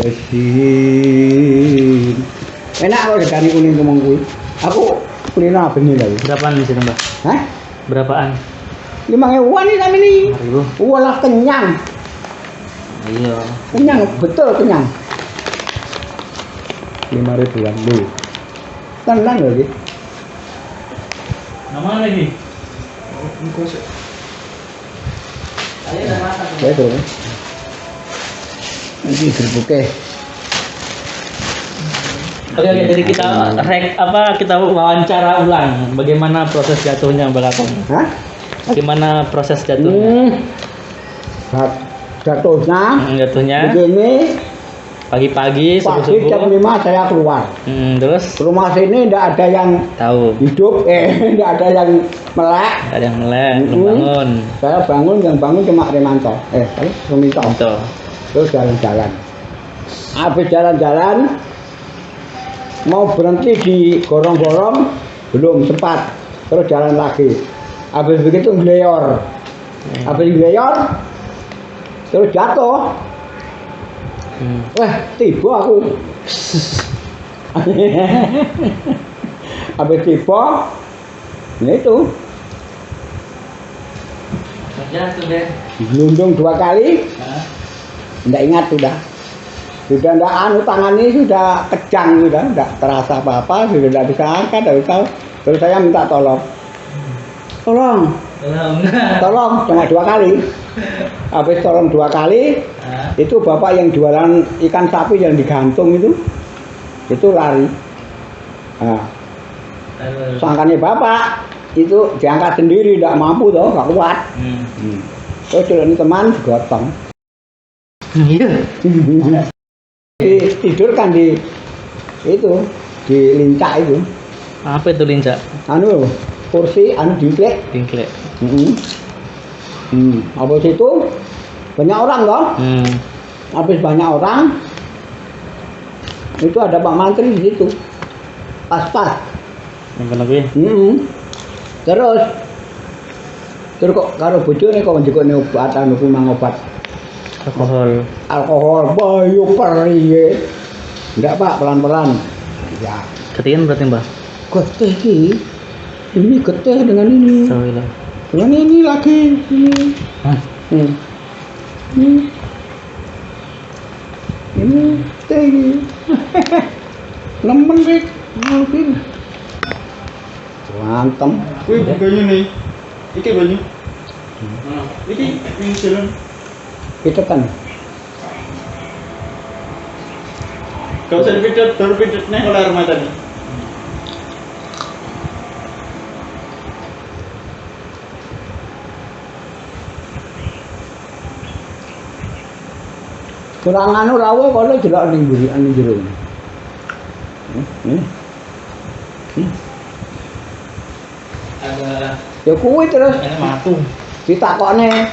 Astagfirullahaladzim. Enak kalau dari kuning ngomong kuwi. Aku kuliner apa nih lagi? Berapaan di sini, Mbak? Hah? Berapaan? 5.000-an nih kami nih. 5.000. Walah kenyang. Iya. Kenyang, betul kenyang. 5.000-an lu. Tenang lagi. Nama lagi? Ayo udah masak. Ya itu. Nanti gerbuknya. Oke, jadi kita wawancara ulang bagaimana proses jatuhnya Mbak Kakong. Hah? Bagaimana proses jatuhnya? Jatuhnya begini. Pagi-pagi Pagi jam subuh-subuh. 5 saya keluar. Terus Rumah sini tidak ada yang tahu. hidup, tidak ada yang melek. Ada yang melek, belum bangun. Saya bangun, yang bangun cuma Remanto. Remanto. Betul. Terus jalan-jalan. Habis jalan-jalan, mau berhenti di gorong-gorong, belum sempat. Terus jalan lagi. Habis begitu ngeleyor. Habis ngeleyor, terus jatuh. Wah, tiba aku. Habis tiba, ya itu. Jatuh deh. Gelundung 2 kali. Tidak ingat sudah tidak anu, tangan ini sudah kejang, sudah tidak terasa apa-apa, sudah tidak bisa angkat, tidak bisa. Terus saya minta tolong, cuma 2 kali. Habis tolong 2 kali, itu bapak yang jualan ikan sapi yang digantung itu lari. Nah, sangkanya bapak itu diangkat sendiri, tidak mampu toh, nggak kuat. Terus ini teman digotong. Iya. Tidur kan di itu, di lincak itu. Apa itu lincak? Anu kursi anu dingklek. Habis itu banyak orang toh. Habis banyak orang itu ada Pak Mantri di situ. Pas. Yang lebih. Terus kok karo bojone kok njukune obat anu mang obat alkohol bayu periye. Enggak Pak, pelan-pelan. Ya. Ketian berarti Mbak? Getih ini getih dengan ini. Alhamdulillah. Dengan ini lagi ini. Ini teh. Nemen Rik. Mungkin. Rantem. Kuwi banyu nih. Iki banyu. Iki yang jalan. Kita kan. Kau usah dipidot, baru pidotnya kalau air mata nih. Kurang anu rawe kalau jelak ning mburi anu jero. Ada Ya kuwi terus matung. ditakokne.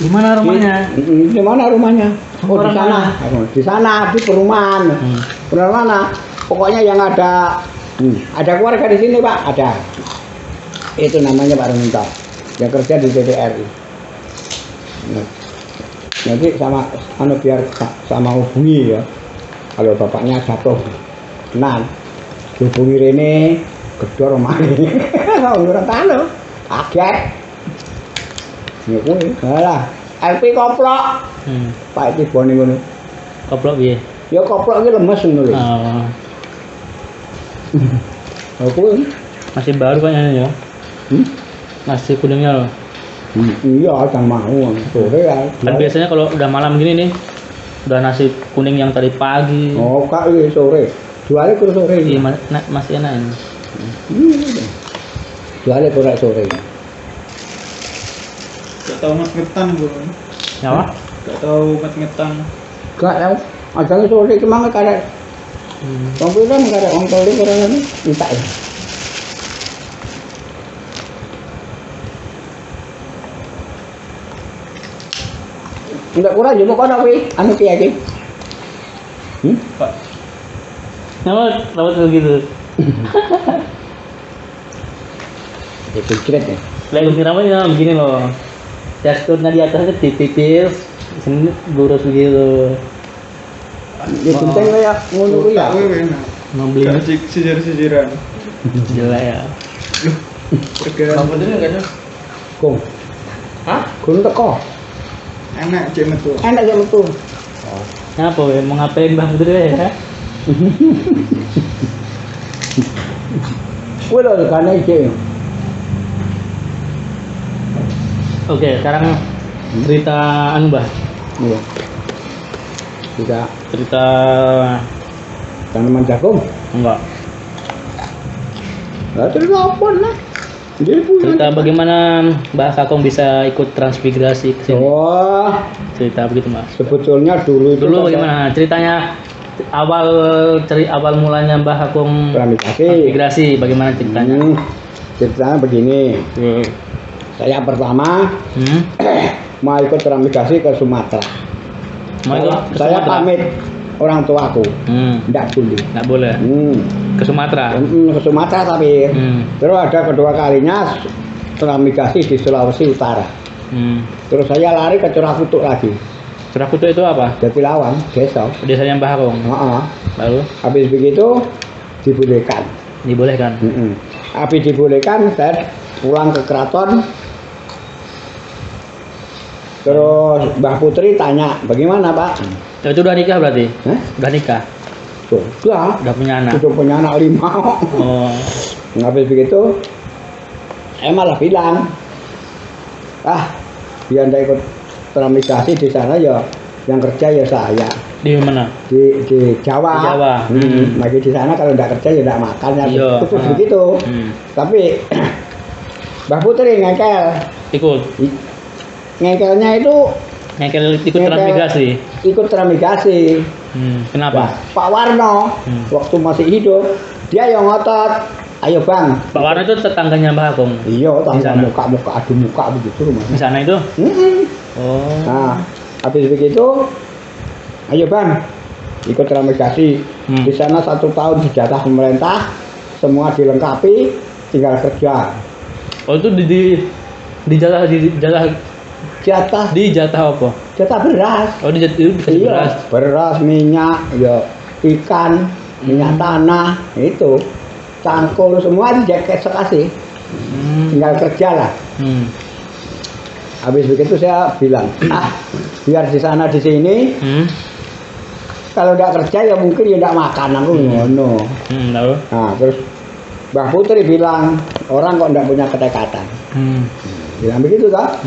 Di mana rumahnya? Di mana rumahnya? Oh, di Orang sana. mana? Di sana di perumahan. Perumahan mana? Pokoknya yang ada keluarga di sini, Pak, ada. Itu namanya Pak Reminto. Dia kerja di TVRI. Nanti biar sama hubungi ya. Kalau bapaknya jatuh, tenang. Hubungi Rene, gedor mari. Ora tahu. Kaget. Ya kuwi, alah. LP koplok. Pak iki bone ngono. Koplok piye? Ya koplok iki lemes ngono lho. Oh. Aku Masih baru kayaknya ya. Nasi kuningnya loh. Iya, jangan mau. Sore ya. Kan biasanya kalau udah malam gini nih, udah nasi kuning yang tadi pagi. Oh, Kak, ini sore. Jualnya ke sore. Iya, masih enak ini. Jualnya ke sore. Gak tahu mas ngetan bu. Ya, Gak tahu mas ngetan. Gak tahu. Ada sore kemana karek. Komputer karek orang toli orang ini minta ya. Enggak kurang juga kau nak anu kiai ki. Pak. Kenapa begitu? Ya pikiran ya. Lagu namanya begini loh. Teksturnya di atasnya tipis, sini lurus begitu. Ya genteng kayak ngono kuwi ya. Mau beli Sisir-sisiran. jelek ya. Perkiraan bener kan? Gong. Hah? Gong teko. Enak cek metu. Enak ya betul. Kenapa we? Mau ngapain Bang Putri we? Ya? Kuwi lho regane iki. Oke, sekarang cerita anu Mbah. Iya. Tidak Cerita tanaman jagung. enggak. Lah cerita apa lah? Jadi punya. Cerita bagaimana Mbah Kakong bisa ikut transmigrasi ke sini. Oh, Cerita begitu Mbak. sebetulnya dulu itu Dulu pada bagaimana ceritanya awal mulanya Mbah Kakong transmigrasi. transmigrasi bagaimana ceritanya? Ceritanya begini. Saya pertama Hmm? mau ikut transmigrasi ke Sumatera. Mau ikut ke Saya Sumatera? pamit orang tuaku, tidak boleh. Nggak boleh. Ke Sumatera. Ke Sumatera tapi terus ada kedua kalinya transmigrasi di Sulawesi Utara. Terus saya lari ke Curah Kutuk lagi. Curah Kutuk itu apa? Jadi lawan, desa. Desanya Mbah Kakong. Lalu Habis begitu dibolehkan. dibolehkan. Habis dibolehkan saya pulang ke keraton. Terus Mbah Putri tanya, bagaimana Pak? Itu udah nikah berarti? Hah? Udah nikah? Sudah. Udah punya anak? Sudah punya anak 5. Oh. Habis begitu, saya malah bilang, biar tidak ikut transmigrasi di sana ya, yang kerja ya saya. Di mana? Di Jawa. Di Jawa. Lagi di sana kalau tidak kerja ya tidak makan ya. Iya. Terus begitu. Tapi Mbah Putri ngengkel. Ikut. Ngengkelnya itu Ikut transmigrasi. Ikut transmigrasi. Kenapa? Pak Warno waktu masih hidup dia yang ngotot. Ayo Bang. Pak Warno itu tetangganya Mbah Kakong. Iya, Di sana? muka adu muka begitu rumahnya. Di sana itu? Oh. Nah, habis begitu, ayo Bang, ikut transmigrasi. Di sana 1 tahun dijatah pemerintah, semua dilengkapi, tinggal kerja. Oh itu dijatah apa? Jatah beras. Oh dikasih beras. Iya, beras, minyak, ya ikan, minyak tanah, itu cangkul semua dijaket sekasih. Tinggal kerja lah. Habis begitu saya bilang, biar di sana di sini, kalau tidak kerja ya mungkin ya tidak makan aku ngono. Lalu? Nah terus Mbah Putri bilang orang kok tidak punya ketekatan. Bilang begitu tak?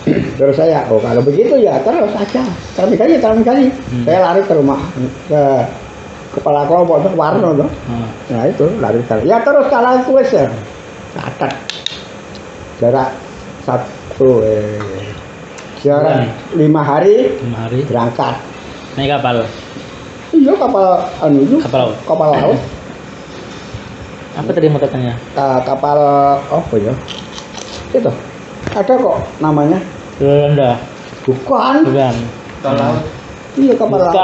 Terus saya, kalau begitu ya terus aja. Transmigrasi. Saya lari ke rumah ke kepala kelompok itu Warno tuh. Nah itu lari. Ya terus kalau itu ya catat jarak jarak 5 hari berangkat. Naik kapal. Iya kapal itu. Kapal laut. Apa tadi mau katanya? Kapal apa ya? Itu ada kok namanya. Belanda. Bukan. Kapal laut. Iya kapal laut.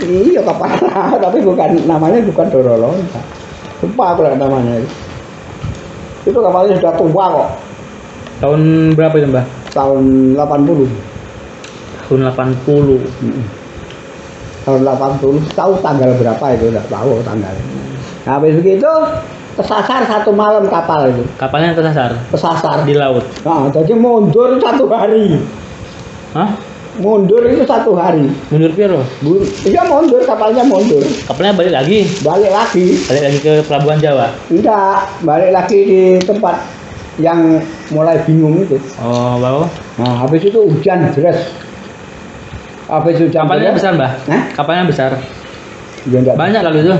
Iya kapal laut tapi bukan namanya bukan Dorolonta. Lupa aku lah namanya. Itu kapalnya sudah tua kok. Tahun berapa itu Mbah? Tahun 80. Tahun 80. Tahun 80 tahu tanggal berapa itu enggak tahu tanggal. Nah, habis begitu kesasar 1 malam kapal itu. Kapalnya kesasar di laut. Nah, jadi mundur 1 hari. Hah? Mundur itu 1 hari. Mundur piro? Iya mundur, kapalnya mundur. Kapalnya balik lagi ke pelabuhan Jawa. Enggak, balik lagi di tempat yang mulai bingung itu. Oh, baru. Nah, habis itu hujan deras. Habis hujan Kapalnya deras, besar, Mbah? Kapalnya besar. Ya, enggak. Banyak kalau itu.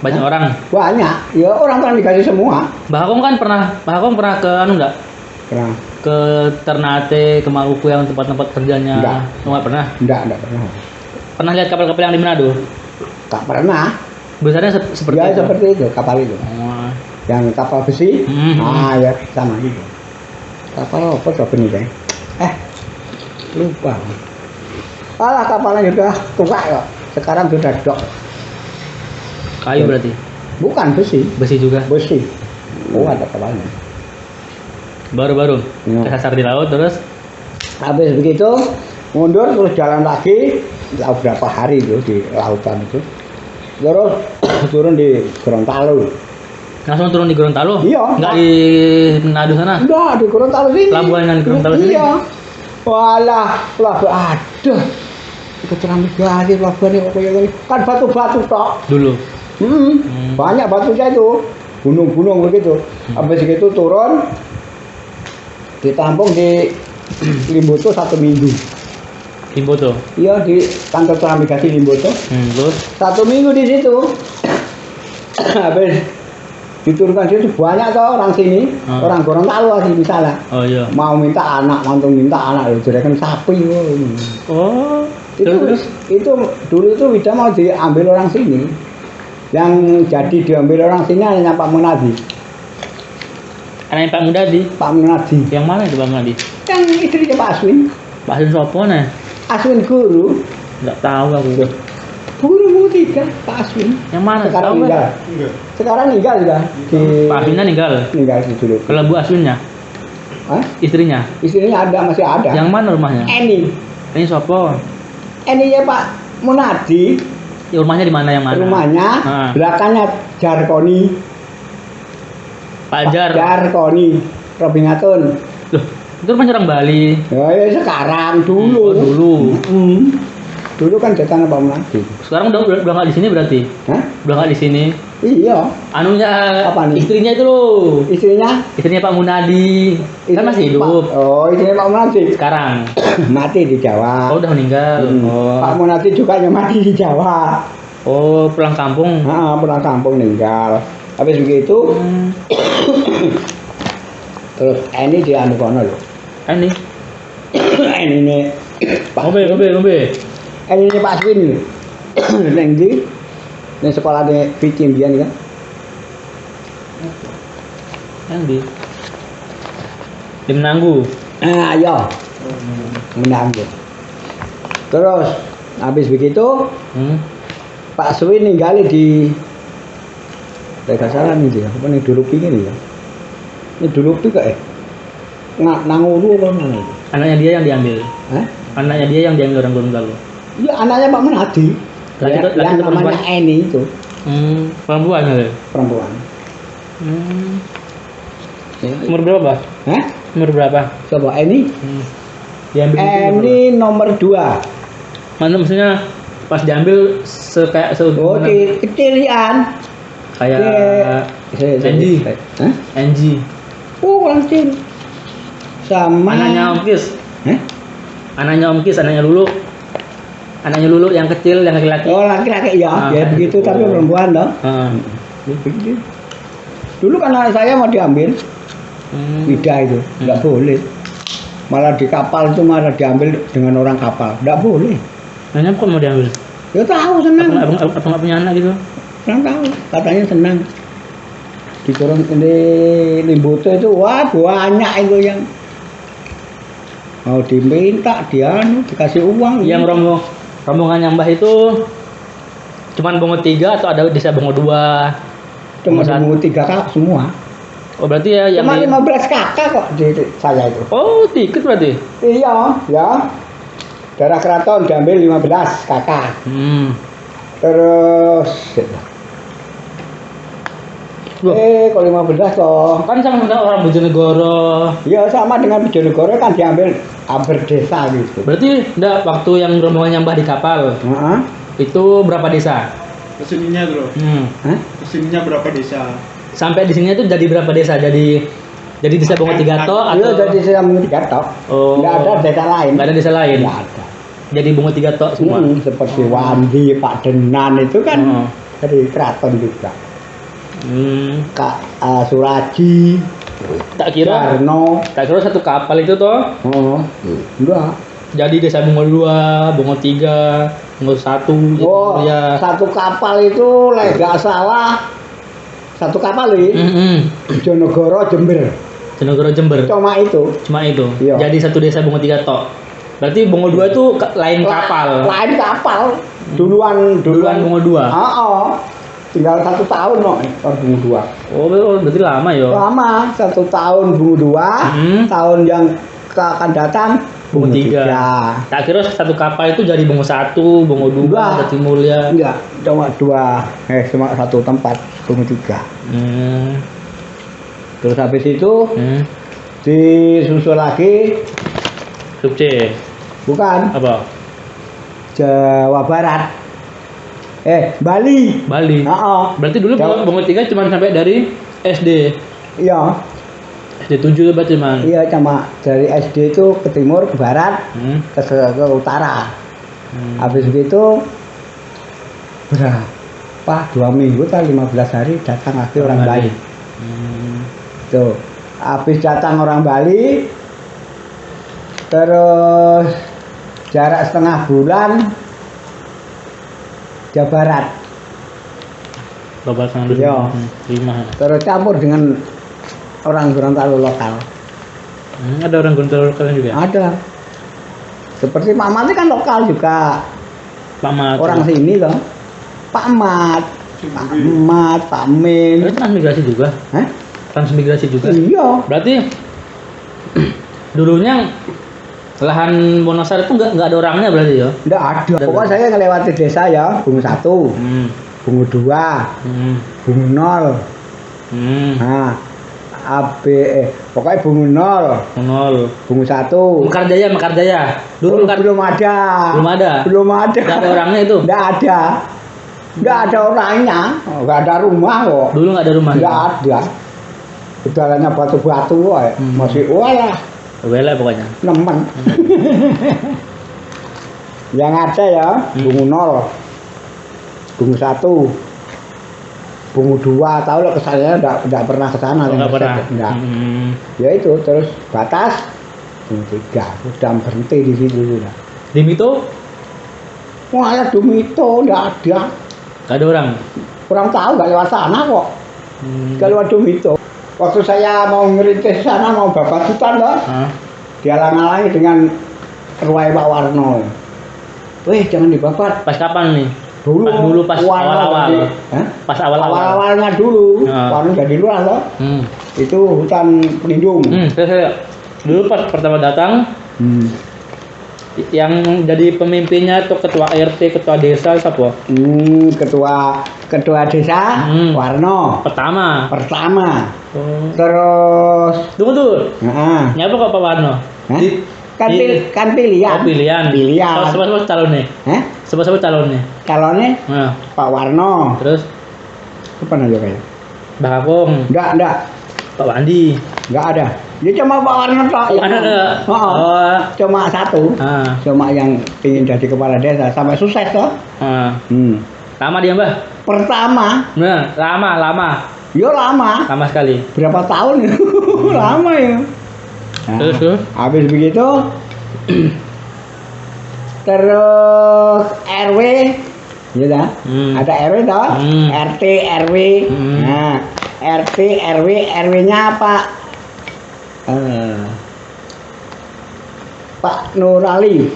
Banyak orang. Banyak. Ya orang kan dikasih semua. Mbah Kakong kan pernah ke anu enggak? Pernah. Ke Ternate, ke Maluku yang tempat-tempat kerjanya. Enggak pernah. Enggak pernah. Pernah lihat kapal-kapal yang di Manado? Tak pernah. Besarnya seperti Ya, itu. seperti itu kapal itu. Oh. Yang kapal besi. Ya sama gitu. Kapal apa coba nih, Bang? Lupa. Alah kapalnya sudah tua kok. Sekarang sudah dok. Kayu berarti? Bukan besi. Besi juga? Besi. Oh ada kapalnya. Baru-baru kesasar di laut terus? Habis begitu mundur terus jalan lagi berapa hari itu di lautan itu. Terus turun di Gorontalo. Langsung turun di Gorontalo? Iya. Enggak di Manado sana? Enggak, di Gorontalo sini. Pelabuhan yang di Gorontalo sini? Iya. Walah, pelabuhan aduh. Keterangan gadi pelabuhan ini kayak gini. Kan batu-batu tok. Dulu. Banyak batunya itu. Gunung-gunung begitu. Habis itu turun ditampung di Limboto 1 minggu. Limboto. Iya di kantor transmigrasi Limboto. Terus 1 minggu di situ. Habis diturunkan situ banyak toh orang sini, orang Gorontalo sih misalnya. Oh iya. Mau minta anak, mantung minta anak, jadi kan sapi. Oh. Itu dulu itu Wida mau diambil orang sini. Yang jadi diambil orang sini hanya Pak Munadi. Anaknya Pak Munadi. Pak Munadi. Yang mana itu Pak Munadi? Yang istrinya Pak Aswin. Pak Aswin sopo nih? Aswin guru. Enggak tahu aku. Guru tiga Pak Aswin. Yang mana? Sekarang tahu meninggal. Sekarang meninggal juga. Pak Aswinnya meninggal. Meninggal di dulu. Kalau Bu Aswinnya? Hah? Istrinya? Istrinya ada, masih ada. Yang mana rumahnya? Eni. Ini sopo? Eninya Pak Munadi. Ya, rumahnya di mana yang mana? Rumahnya belakangnya Jarkoni. Pak Jar. Jarkoni. Robingaton. Loh, itu rumahnya orang Bali. Ya sekarang dulu. Oh, dulu. Dulu kan jatannya Pak Munadi. Sekarang udah nggak di sini berarti? Hah? Udah nggak di sini? Iya. Anunya Apa nih? istrinya itu loh. Istrinya Pak Munadi. Kan masih hidup. Istrinya Pak Munadi. Sekarang Mati di Jawa. oh udah meninggal. Oh. Pak Munadi juga yang mati di Jawa. Oh, pulang kampung. Pulang kampung meninggal. Habis begitu terus ini di anu kono lho. Ini. Ini Pak Ngombe. ini Pak Aswin lho. Neng ndi? Neng sekolah de Vici mbiyen kan. Yang di Menanggu. Ayo. Menanggu. Terus habis begitu Pak Aswin ninggali di Tidak salah nih dia, apa nih dulu pingin ya? Ini dulu tuh kayak Nanguru apa mana itu? Anaknya dia yang diambil. Hah? Anaknya dia yang diambil orang Gorontalo. Iya anaknya Pak Munadi. Yang namanya Eni itu. Perempuan ya? Perempuan. Umur berapa? Hah? Umur berapa? Coba Eni? Diambil Eni nomor 2. Mana maksudnya pas diambil kayak kecilian. Kayak Angie. Hah? Angie. Oh, langsung. Sama Anaknya Om Kis. Hah? Anaknya Om Kis, anaknya Lulu. Anaknya Lulu yang kecil, yang laki-laki. Oh, laki-laki ya. Ya begitu tapi perempuan dong. Begitu. Dulu kan anak saya mau diambil. Wida itu, enggak boleh. Malah di kapal itu malah diambil dengan orang kapal. Enggak boleh. Nanya kok mau diambil? Ya tahu senang. Apa nggak punya anak gitu? Orang tahu, katanya senang. Di Limboto itu wah banyak itu yang mau diminta dia dikasih uang. Yang rombongan Mbah itu cuman Bongo 3 atau ada desa Bongo 2? Cuma Bongo 3 kak semua. Oh berarti ya yang cuma 15 kakak kok di saya itu. Oh dikit berarti? Iya, ya. Darah keraton diambil 15 kakak. Terus kalau 15 kok. Kan sama orang Bojonegoro. Iya sama dengan Bojonegoro kan diambil hampir desa gitu. Berarti enggak waktu yang rombongan Mbah di kapal. Itu berapa desa? Kesininya dulu. Kesininya berapa desa? Sampai di sini tuh jadi berapa desa? Jadi desa Bongo 3 tok atau? Iya jadi desa Bongo 3 tok. Oh. Enggak ada desa lain. Enggak ada desa lain. Enggak ada. Jadi Bongo 3 tok semua. Seperti Wandi, Pak Denan itu kan dari keraton juga. Kak Suraji, tak kira satu kapal itu toh? Enggak. Jadi desa Bongo 2, Bongo 3, Bongo 1. Oh, ya. Satu kapal itu enggak salah. Satu kapal ini. Bojonegoro Jember. Cuma itu. Iya. Jadi satu desa Bongo 3 tok. Berarti Bongo 2 itu lain kapal. Lain kapal. Duluan Bongo 2. Tinggal 1 tahun Bongo 2. Oh, berarti lama ya? Lama, 1 tahun Bongo 2. Tahun yang akan datang Bungo 3. Tak kira satu kapal itu jadi Bungo 1, Bungo 2, Enggak. Jatimulya. Enggak, cuma dua, cuma satu tempat, Bungo 3. Terus habis itu disusul lagi, Sub C. bukan Apa? Jawa Barat. Bali. Bali. Heeh. Berarti dulu Jawa- Bungo 3 cuma sampai dari SD. Iya, SD 7 berarti man. iya cuma dari SD itu ke timur, ke barat, ke utara. Habis itu berapa? 2 minggu atau 15 hari datang lagi orang Bali. Tuh, habis datang orang Bali, terus jarak setengah bulan Jawa Barat, Bapak sang Iya. 5. terus campur dengan orang Gorontalo lokal. Ada orang Gorontalo lokal juga. Ada, seperti Pak Mat kan lokal juga, Pak Mat. orang sini loh. Pak Mat, Pak Min. Itu transmigrasi juga. Hah? Transmigrasi juga. Iya. Berarti dulunya lahan Wonosari itu nggak ada orangnya berarti ya? Nggak ada. Pokoknya saya ngelewati desa ya, Bungo 1, Bungo 2, Bungo 0. Nah, pokoknya Bungo 0, Nol. Bungo 1. Mekarjaya. Dulu Belum ada. Belum ada. Belum ada. Nggak ada orangnya itu. Nggak ada. Nggak ada orangnya. Nggak ada rumah kok. Dulu nggak ada rumah. Nggak ada. Jalannya batu-batu kok. Masih walah. Wela pokoknya. Nemen. Yang ada ya, Bungo 0, Bungo 1, Bungo 2, tahu lo kesannya enggak pernah ke sana. Nggak pernah. Enggak. Ya itu terus batas Bungo 3, udah berhenti di situ sudah. Di Mito Wah, ada Dumito enggak ada. nggak ada orang. Kurang tahu enggak lewat sana kok. Enggak lewat Dumito. Waktu saya mau ngerintis sana mau babat hutan loh, dihalang-halangi dengan ruai Pak Warno. Weh, jangan dibabat. Pas kapan nih? Dulu Pas Warno awal-awal. tadi. Hah? Pas awal-awal. Awal-awalnya dulu, Ah. Warno jadi luar loh. Itu hutan pelindung. Saya dulu pas pertama datang yang jadi pemimpinnya itu ketua RT, ketua desa siapa? Ketua desa Warno Pertama. terus Tunggu tuh. nah, Nyapa kok Pak Warno? Hah? kan Oh, pilihan pilihan. Pilihan. Sebab calonnya. Sebab calonnya. calonnya Nah, Pak Warno terus apa aja kayak Mbak Kakung, enggak Pak Wandi. ada, dia cuma Pak Warno tok. Ada enggak? Oh, cuma satu, cuma yang ingin jadi kepala desa sampai sukses toh. Lama dia Mbah? Pertama, Nah, lama lama sekali. berapa tahun ya? Lama ya. Nah, Terus? habis begitu terus RW ya dah. Ada RW toh, RT RW. Nah, RT RW RW-nya apa? Pak Nurali.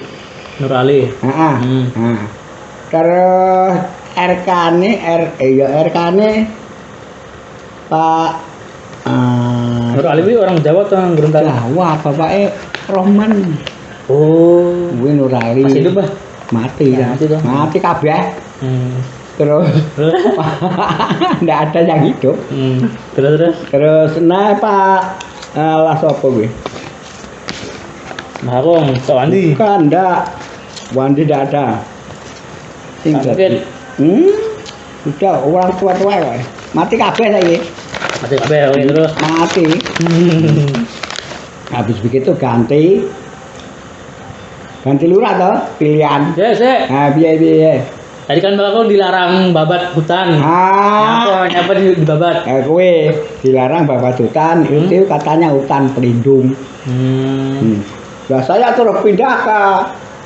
Nah, terus RK-ne RK-ne Pak Nur Ali orang Jawa atau orang Gorontalo? Jawa, bapaknya Rohman. Oh, Gue Nurali. masih hidup Mbah? Mati Ya, kan? mati toh. Mati kabeh. Terus enggak ada yang hidup. Terus Nah Pak lah sapa gue? Mbah Kakung, Pak Wandi. Bukan, enggak. Wandi enggak ada. Mungkin Udah orang tua-tua kok. Mati kabeh saiki. mati kabeh oke terus. Mati. Habis begitu ganti lurah toh pilihan. Ya. Nah, piye. Tadi kan Mbak Kakung dilarang babat hutan. Nyapa dibabat? Kowe dilarang babat hutan, itu katanya hutan pelindung. Nah, saya terus pindah ke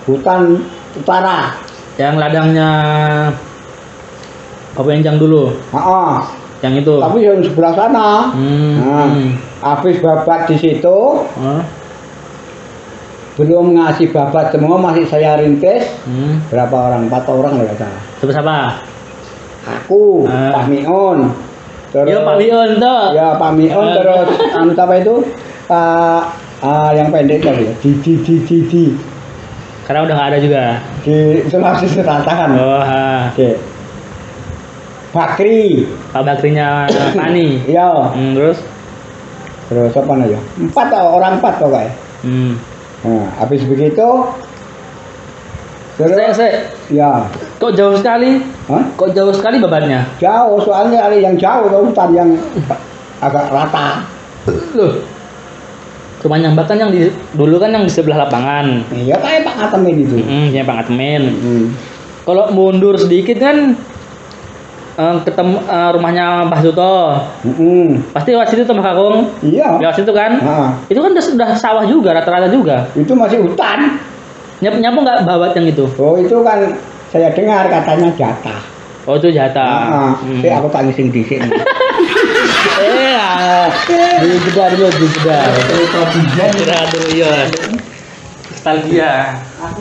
hutan utara. Yang ladangnya Bapak Enjang dulu. Yang itu. Tapi yang sebelah sana. Habis babat di situ, belum ngasih babat semua, masih saya rintis. Berapa orang? 4 orang nggak salah. Terus apa? Aku, Pak Mion. Ya Pak Mion tuh. Ya Pak Mion terus siapa itu? Pak Yang pendek tadi ya. Di. Karena udah nggak ada juga. Di Sulawesi Selatan kan. Oh, Oke. Bakri. Pak Bakrinya Pani. Iya. Terus apa namanya? 4 kok kayak. Nah, habis begitu terus ya. Kok jauh sekali? Hah? Kok jauh sekali babatnya? Jauh, soalnya ada yang jauh tuh, hutan yang agak rata. Loh. Cuma nyambat kan yang dulu kan yang di sebelah lapangan. Iya kayak Pak Ngatemin itu. Ya Pak Ngatemin. Kalau mundur sedikit kan ketemu rumahnya Mbah Suto. Pasti lewat situ tuh Mbah Kakung. Iya. Lewat situ kan? Itu kan udah sawah juga, rata-rata juga. Itu masih hutan. Nyapu nggak babat yang itu? Oh itu kan saya dengar katanya jatah. Oh itu jatah. Aku tak ngising di sini. Dijeda dulu. Dijeda dulu ya. Nostalgia. Aku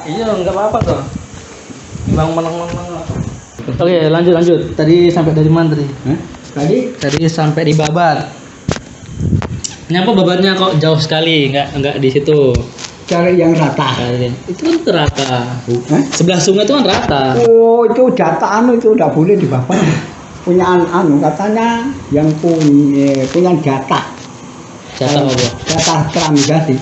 Iya, nggak apa-apa tuh. Bang menang. Oke, lanjut. Tadi sampai dari mana tadi? Tadi sampai di babat. Kenapa babatnya kok jauh sekali? Enggak di situ. Cari yang rata. Itu kan rata. Sebelah sungai itu kan rata. Oh, itu jatah itu udah boleh dibabat. Punya katanya yang punya jatah. Jatah apa? Jatah transmigrasi.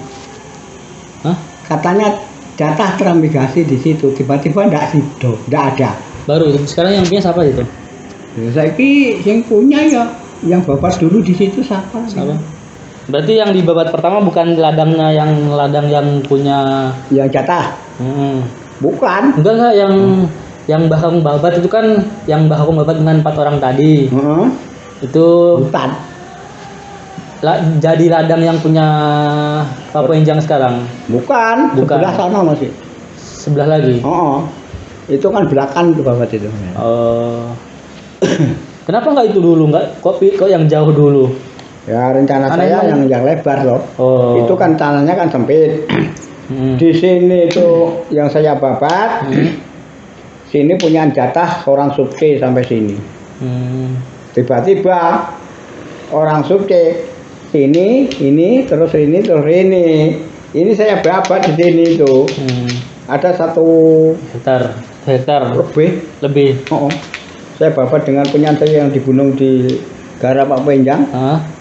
Hah? Katanya jatah transmigrasi di situ. Tiba-tiba enggak ada. Baru sekarang yang punya siapa itu? Saya yang punya ya, yang babat dulu di situ siapa? Berarti yang di babat pertama bukan ladang yang punya yang jatah. Bukan. Enggak yang Mbah Kakung babat itu kan yang Mbah Kakung babat dengan 4 orang tadi. Itu hutan. Jadi ladang yang punya Pak Enjang sekarang. Bukan. Sebelah sana masih. Sebelah lagi. Itu kan belakang itu babat itu. Kenapa nggak itu dulu? Kok yang jauh dulu? Ya rencana saya yang lebar loh. Itu kan tanahnya kan sempit. Di sini itu yang saya babat. Sini punya jatah orang subke sampai sini. Tiba-tiba orang subke ini terus ini. Ini saya babat di sini itu. Ada 1 hektar lebih. Saya babat dengan punya saya yang dibunuh di Gara Pak Penjang.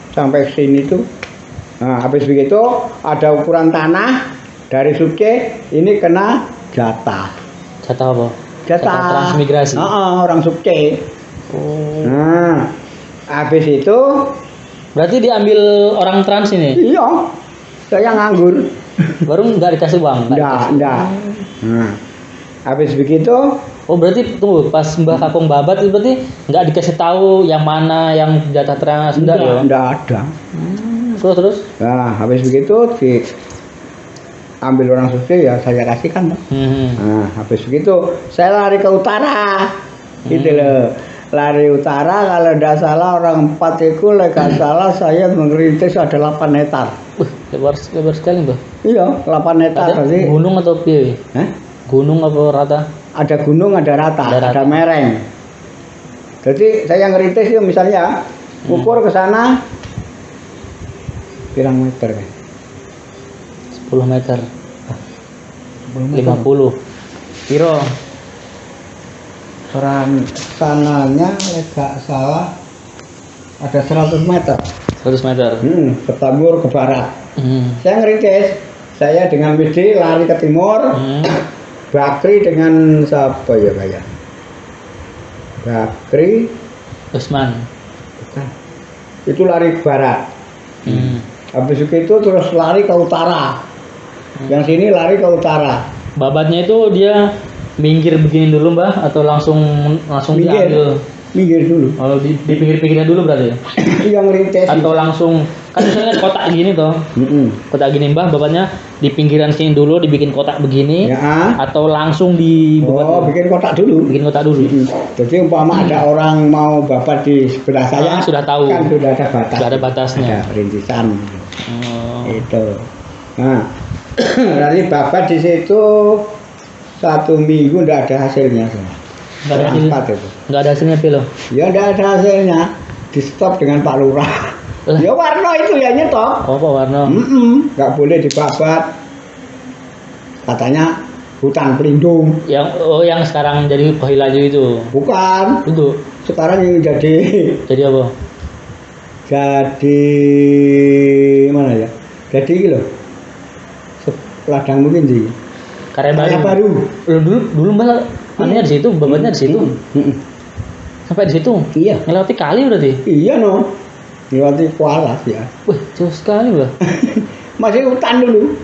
Sampai sini tuh. Nah, habis begitu ada ukuran tanah dari subke ini kena jatah. Jatah apa? Jatah transmigrasi. Orang subke. Nah, habis itu berarti diambil orang trans ini? Iya. Saya nganggur. Baru nggak dikasih uang? Enggak. Nah, habis begitu. Oh berarti tunggu pas Mbah Kakung babat itu berarti nggak dikasih tahu yang mana yang jatah trans enggak ya? Enggak ada. Terus? Nah, habis begitu ambil orang subke ya saya kasihkan. Nah, habis begitu saya lari ke utara. Gitu loh. Lari utara kalau tidak salah orang 4 itu legal salah saya mengerintis ada 8 hektar. Lebar sekali Mbah. Iya, 8 hektar berarti. Gunung atau piye? Gunung apa rata? Ada gunung, ada rata, ada mereng. Jadi saya ngerintis itu misalnya ukur ke sana pirang meter kan? 10 meter. 10 meter. 50. Piro? Sananya lega salah ada 100 meter. 100 meter. Ke timur ke barat. Saya ngerintis. Saya dengan WD lari ke timur. Bakri dengan siapa ya kayak? Bakri Usman. Bukan. Itu lari ke barat. Habis itu terus lari ke utara. Yang sini lari ke utara. Babatnya itu dia minggir begini dulu Mbah atau langsung diambil? Minggir dulu. Kalau di pinggir-pinggirnya dulu berarti? Yang rintes. Atau langsung kan misalnya kotak gini toh. Kotak gini Mbah, babatnya di pinggiran sini dulu dibikin kotak begini. Ya. Atau langsung di bikin kotak dulu. Bikin kotak dulu. Jadi umpama ada orang mau babat di sebelah saya, sudah tahu. Kan sudah ada batas. Sudah ada batasnya. Ada rintisan. Itu. Nah, Berarti babat di situ 1 minggu ndak ada hasilnya. Nggak ada hasilnya. Berangkat itu. Nggak ada hasilnya Pilo. Ya ndak ada hasilnya. Di stop dengan Pak Lurah. Lah. Ya Warno itu ya nyetop. Oh Pak Warno. Nggak boleh dibabat. Katanya hutan pelindung. Yang sekarang jadi Kohilaju itu. Bukan. Itu. Sekarang yang Jadi apa? jadi mana ya? Jadi gitu loh. Ladang mungkin sih. Karya baru. Dulu malah anunya di situ, babatnya di situ. Sampai di situ. Iya. Ngelewati kali berarti. Iya no. Lewati kualas ya. Wih, jauh sekali lah. Masih hutan dulu.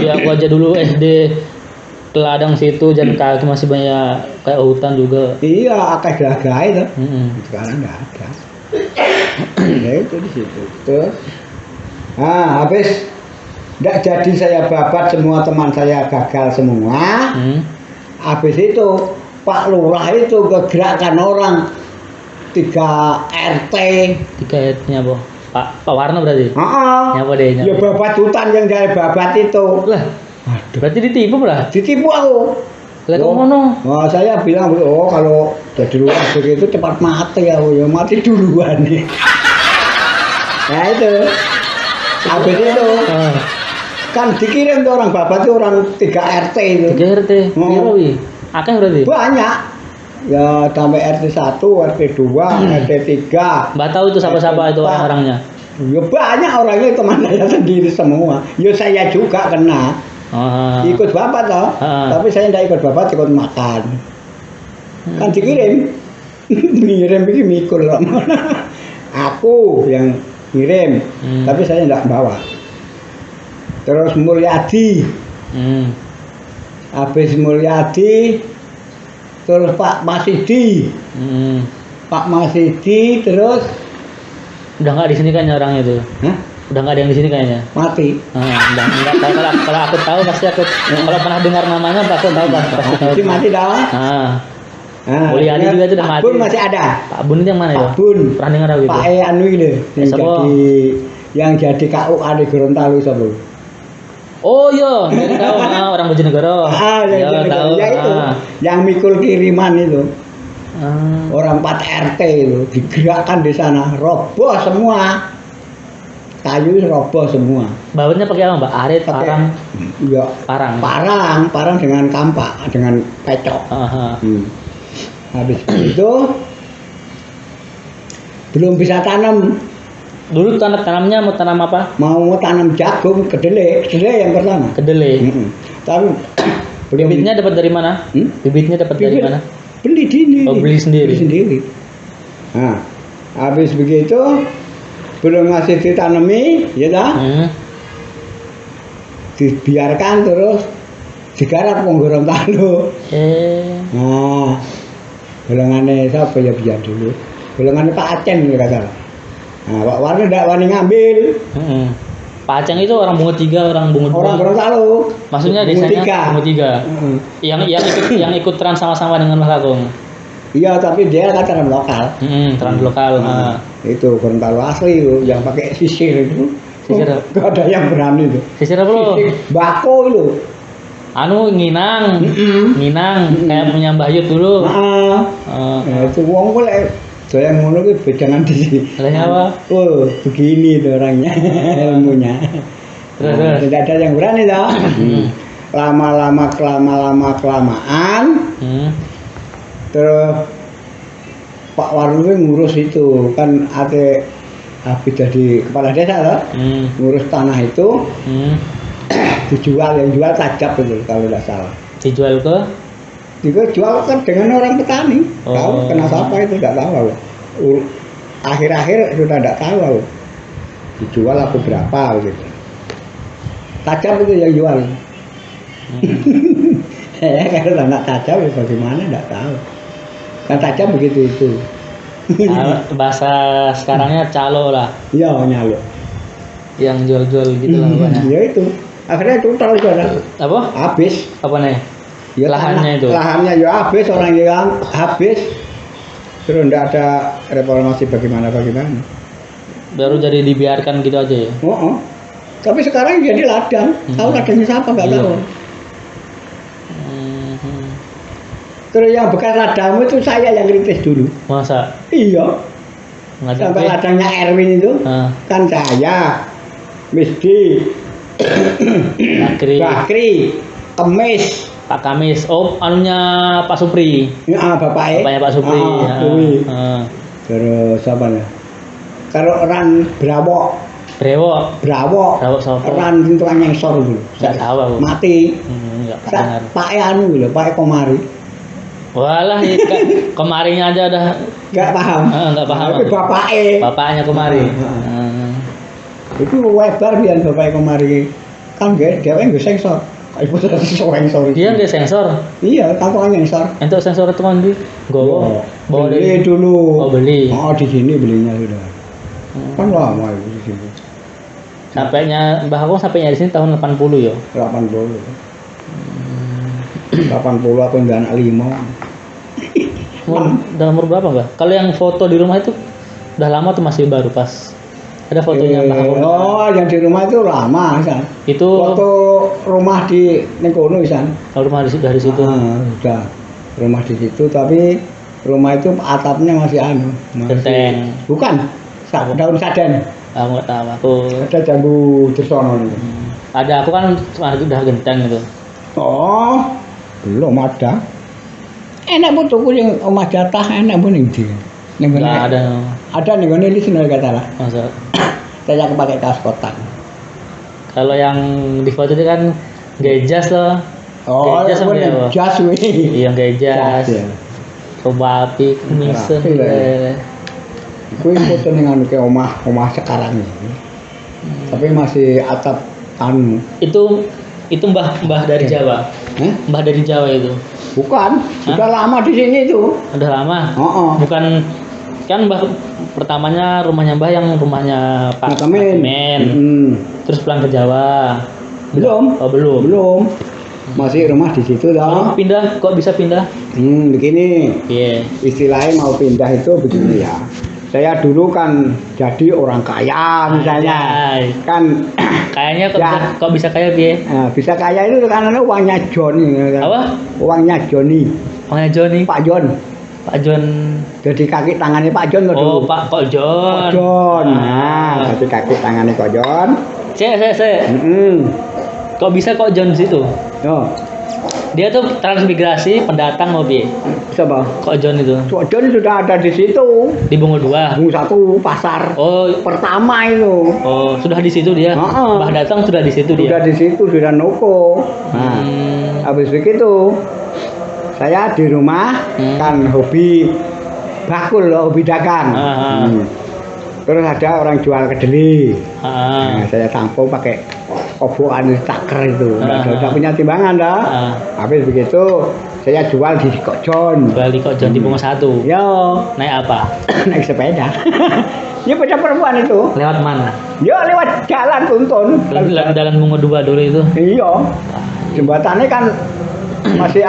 Ya aku aja dulu SD ke ladang situ jalan kaki masih banyak kayak hutan juga. Iya, akeh gagah itu. Sekarang nggak ada. Ya itu di situ. Terus, habis nggak jadi saya babat, semua teman saya gagal semua. Habis itu Pak Lurah itu kegerakkan orang 3 RT. 3 RT-nya apa? Pak Warno berarti? Nyapa deh? Ya babat hutan yang saya babat itu. Lah, berarti ditipu lah? Ditipu aku. Lah kok ngono? Wah, saya bilang, kalau jadi luar begitu cepat mati ya mati duluan nih. Nah itu. Habis itu kan dikirim tuh orang babat itu orang 3 RT itu. 3 RT? Iya wi. Akeh berarti? Banyak. Ya sampai RT 1, RT 2, RT 3. Mbak tahu itu siapa-siapa itu orang-orangnya? Ya banyak orangnya, teman saya sendiri semua. Ya saya juga kena. Ikut bapak toh. Tapi saya tidak ikut bapak, ikut makan. Kan dikirim. Ngirim ini mikul loh. Aku yang ngirim, tapi saya tidak bawa. Terus Mulyadi. Habis Mulyadi, terus Pak Masidi. Pak Masidi, terus udah nggak di sini kan orangnya itu? Udah nggak ada yang di sini kayaknya. Mati. Enggak tahu, kalau aku tahu pasti aku kalau pernah dengar namanya pasti tahu pasti tahu. Jadi mati dah. Mulyadi juga itu udah mati. Pak Bun masih ada. Pak Bun itu yang mana ya? Pak Bun. Pernah dengar aku gitu. Pak Anu ini yang jadi KUA di Gorontalo siapa? Oh iya, tahu orang Bojonegoro. Ya tahu. Ya itu, yang mikul kiriman itu. Orang 4 RT itu digerakkan di sana, roboh semua. Kayu roboh semua. Bautnya pakai apa, Mbak? Arit, parang. Iya. Parang dengan kampak, dengan pecok. Habis itu belum bisa tanam. Dulu tanamnya mau tanam apa? Mau tanam jagung, kedelai yang pertama. Kedelai. Tapi bibitnya dapat dari mana? Bibitnya dapat dari mana? Beli sendiri. Oh, beli sendiri. Nah, habis begitu belum ngasih ditanami, ya dah. Dibiarkan terus digarap wong Gorontalo. Nah, golongannya siapa ya biar dulu. Golongannya Pak Aceng ya kata. Nah, Pak Warno tidak wani ngambil. Pak Aceng itu orang Bungut 3, orang Bungut 2. Orang Gorontalo. Maksudnya desanya Bungut 3. Yang ikut tren sama-sama dengan Mas Agung. Iya, tapi dia kan tren lokal. Tren lokal. Itu Gorontalo asli itu, yang pakai sisir itu. Sisir. Gak ada yang berani itu. Sisir apa lo? Bako itu. Nginang kayak punya Mbah Yud dulu. Itu wong boleh. Saya ngono ki jangan di sini. Apa? Oh, begini tuh orangnya ilmunya. Terus tidak ada yang berani dah. Lama-lama kelamaan. Terus Pak Warno ngurus itu kan habis jadi kepala desa loh. Ngurus tanah itu. Dijual, yang jual Tajab itu kalau tidak salah. Dijual ke? Jual kan dengan orang petani. Tahu kena siapa itu tidak tahu. Akhir-akhir sudah tidak tahu. Dijual aku berapa gitu. Tajab itu yang jual. Ya kalau anak Tajab bagaimana tidak tahu. Kan Tajab begitu itu. Bahasa sekarangnya calo lah. Iya, nyalo. Yang jual-jual gitu lah banyak. Ya itu. Akhirnya total itu ada. Apa? Habis. Apa nih? Ya, lahannya itu. Lahannya ya habis, orang yang habis. Terus tidak ada reformasi bagaimana. Baru jadi dibiarkan gitu aja ya? Tapi sekarang jadi ladang. Tahu ladangnya siapa nggak Iya. tahu. Terus yang bekas ladangmu itu saya yang kritis dulu. Masa? Iya. Ngadang Sampai ladangnya Erwin itu kan saya, Misdi, Bakri, Kemis, Pak Kamis. Oh, anunya Pak Supri. bapaknya Pak Supri. kuwi. Terus apa ya? Kalau orang Brawo sapa? orang tukang nyengsor dulu. Enggak tahu aku. Mati. Enggak dengar. Pak anu lho, Pak Komari. Walah, kemarinnya aja udah Enggak paham. enggak paham. Tapi Bapaknya kemari. Itu lebar biar Bapak Komari. Kan dia nggak sensor. Ibu sensor. Dia nggak sensor. Iya, kantongan sensor. Untuk sensor itu kan di gowo. Bawa Beli dari dulu. Oh, beli. Oh, di sini belinya sudah. Kan lama itu di sini. Sampainya Mbah Agung sampainya di sini tahun 80 ya. 80. 80 aku nggak anak 5. Dalam umur berapa Mbah? Kalau yang foto di rumah itu udah lama tuh masih baru pas. Ada fotonya Mbah Agung. Oh, yang di rumah itu lama, San. Itu Foto rumah di Nengkono, San. kalau rumah dari situ. Sudah. Rumah di situ, tapi rumah itu atapnya masih Genteng. Bukan. Daun saden. Aku nggak tahu. Aku Ada jambu tersono nih. ada. Aku kan udah genteng itu. Oh, belum ada. Enak bu tuku yang omah jatah enak bu ning ndi. Ning ngene. Nggak ada. Ada ning ngene iki sebenarnya kata lah. Masa Saya pakai kaos kotak. kalau yang di foto itu kan gejas loh. Oh, Gejas bu sama dia, ning Bu. jas kuwi. Iya gejas. Ya. Coba api misen. Rapi lah ya. Kuwi foto ning anu ke omah sekarang ini. Tapi masih atap anu. Itu mbah dari Jawa. Mbah dari Jawa itu. Bukan, sudah lama di sini itu. Udah lama. Oh. Bukan kan mbah pertamanya rumahnya mbah yang rumahnya Pak Kemen. Terus pulang ke Jawa. Belum. Oh, belum. Masih rumah di situ Kalau toh. pindah kok bisa pindah? Begini. Iya. Istilahnya mau pindah itu begini ya. Saya dulu kan jadi orang kaya misalnya. Anjay. Kan Kayaknya Ya. kok bisa kaya dia? bisa kaya itu karena uangnya Johnny. Apa? Uangnya Johnny. Orangnya Joni. Pak John. Pak John. Jadi kaki tangannya Pak John loh dulu. Oh, Kok John. Pak John. Nah, jadi kaki tangannya Pak John. Saya. Kok bisa kok John di situ? Oh, Dia tuh transmigrasi pendatang mau piye? siapa? Kok John itu? Pak John sudah ada di situ. Di Bungo 2. Bungu 1 pasar Oh, pertama itu. sudah di situ dia. Heeh. Mbah datang sudah di situ dia. Sudah di situ, sudah noko. Nah, habis begitu saya di rumah kan hobi bakul, hobi dagang. Terus ada orang jual kedelai. Nah, saya tampung pakai obokan caker itu. Udah punya timbangan dah. Habis begitu saya jual di Kok John. Bali Kok John di Bungo 1. Yo, Naik apa? naik sepeda. Ya sepeda perempuan itu. Lewat mana? Yo lewat jalan tuntun. Jalan Bungo 2 dulu itu. Iya. Jembatannya kan masih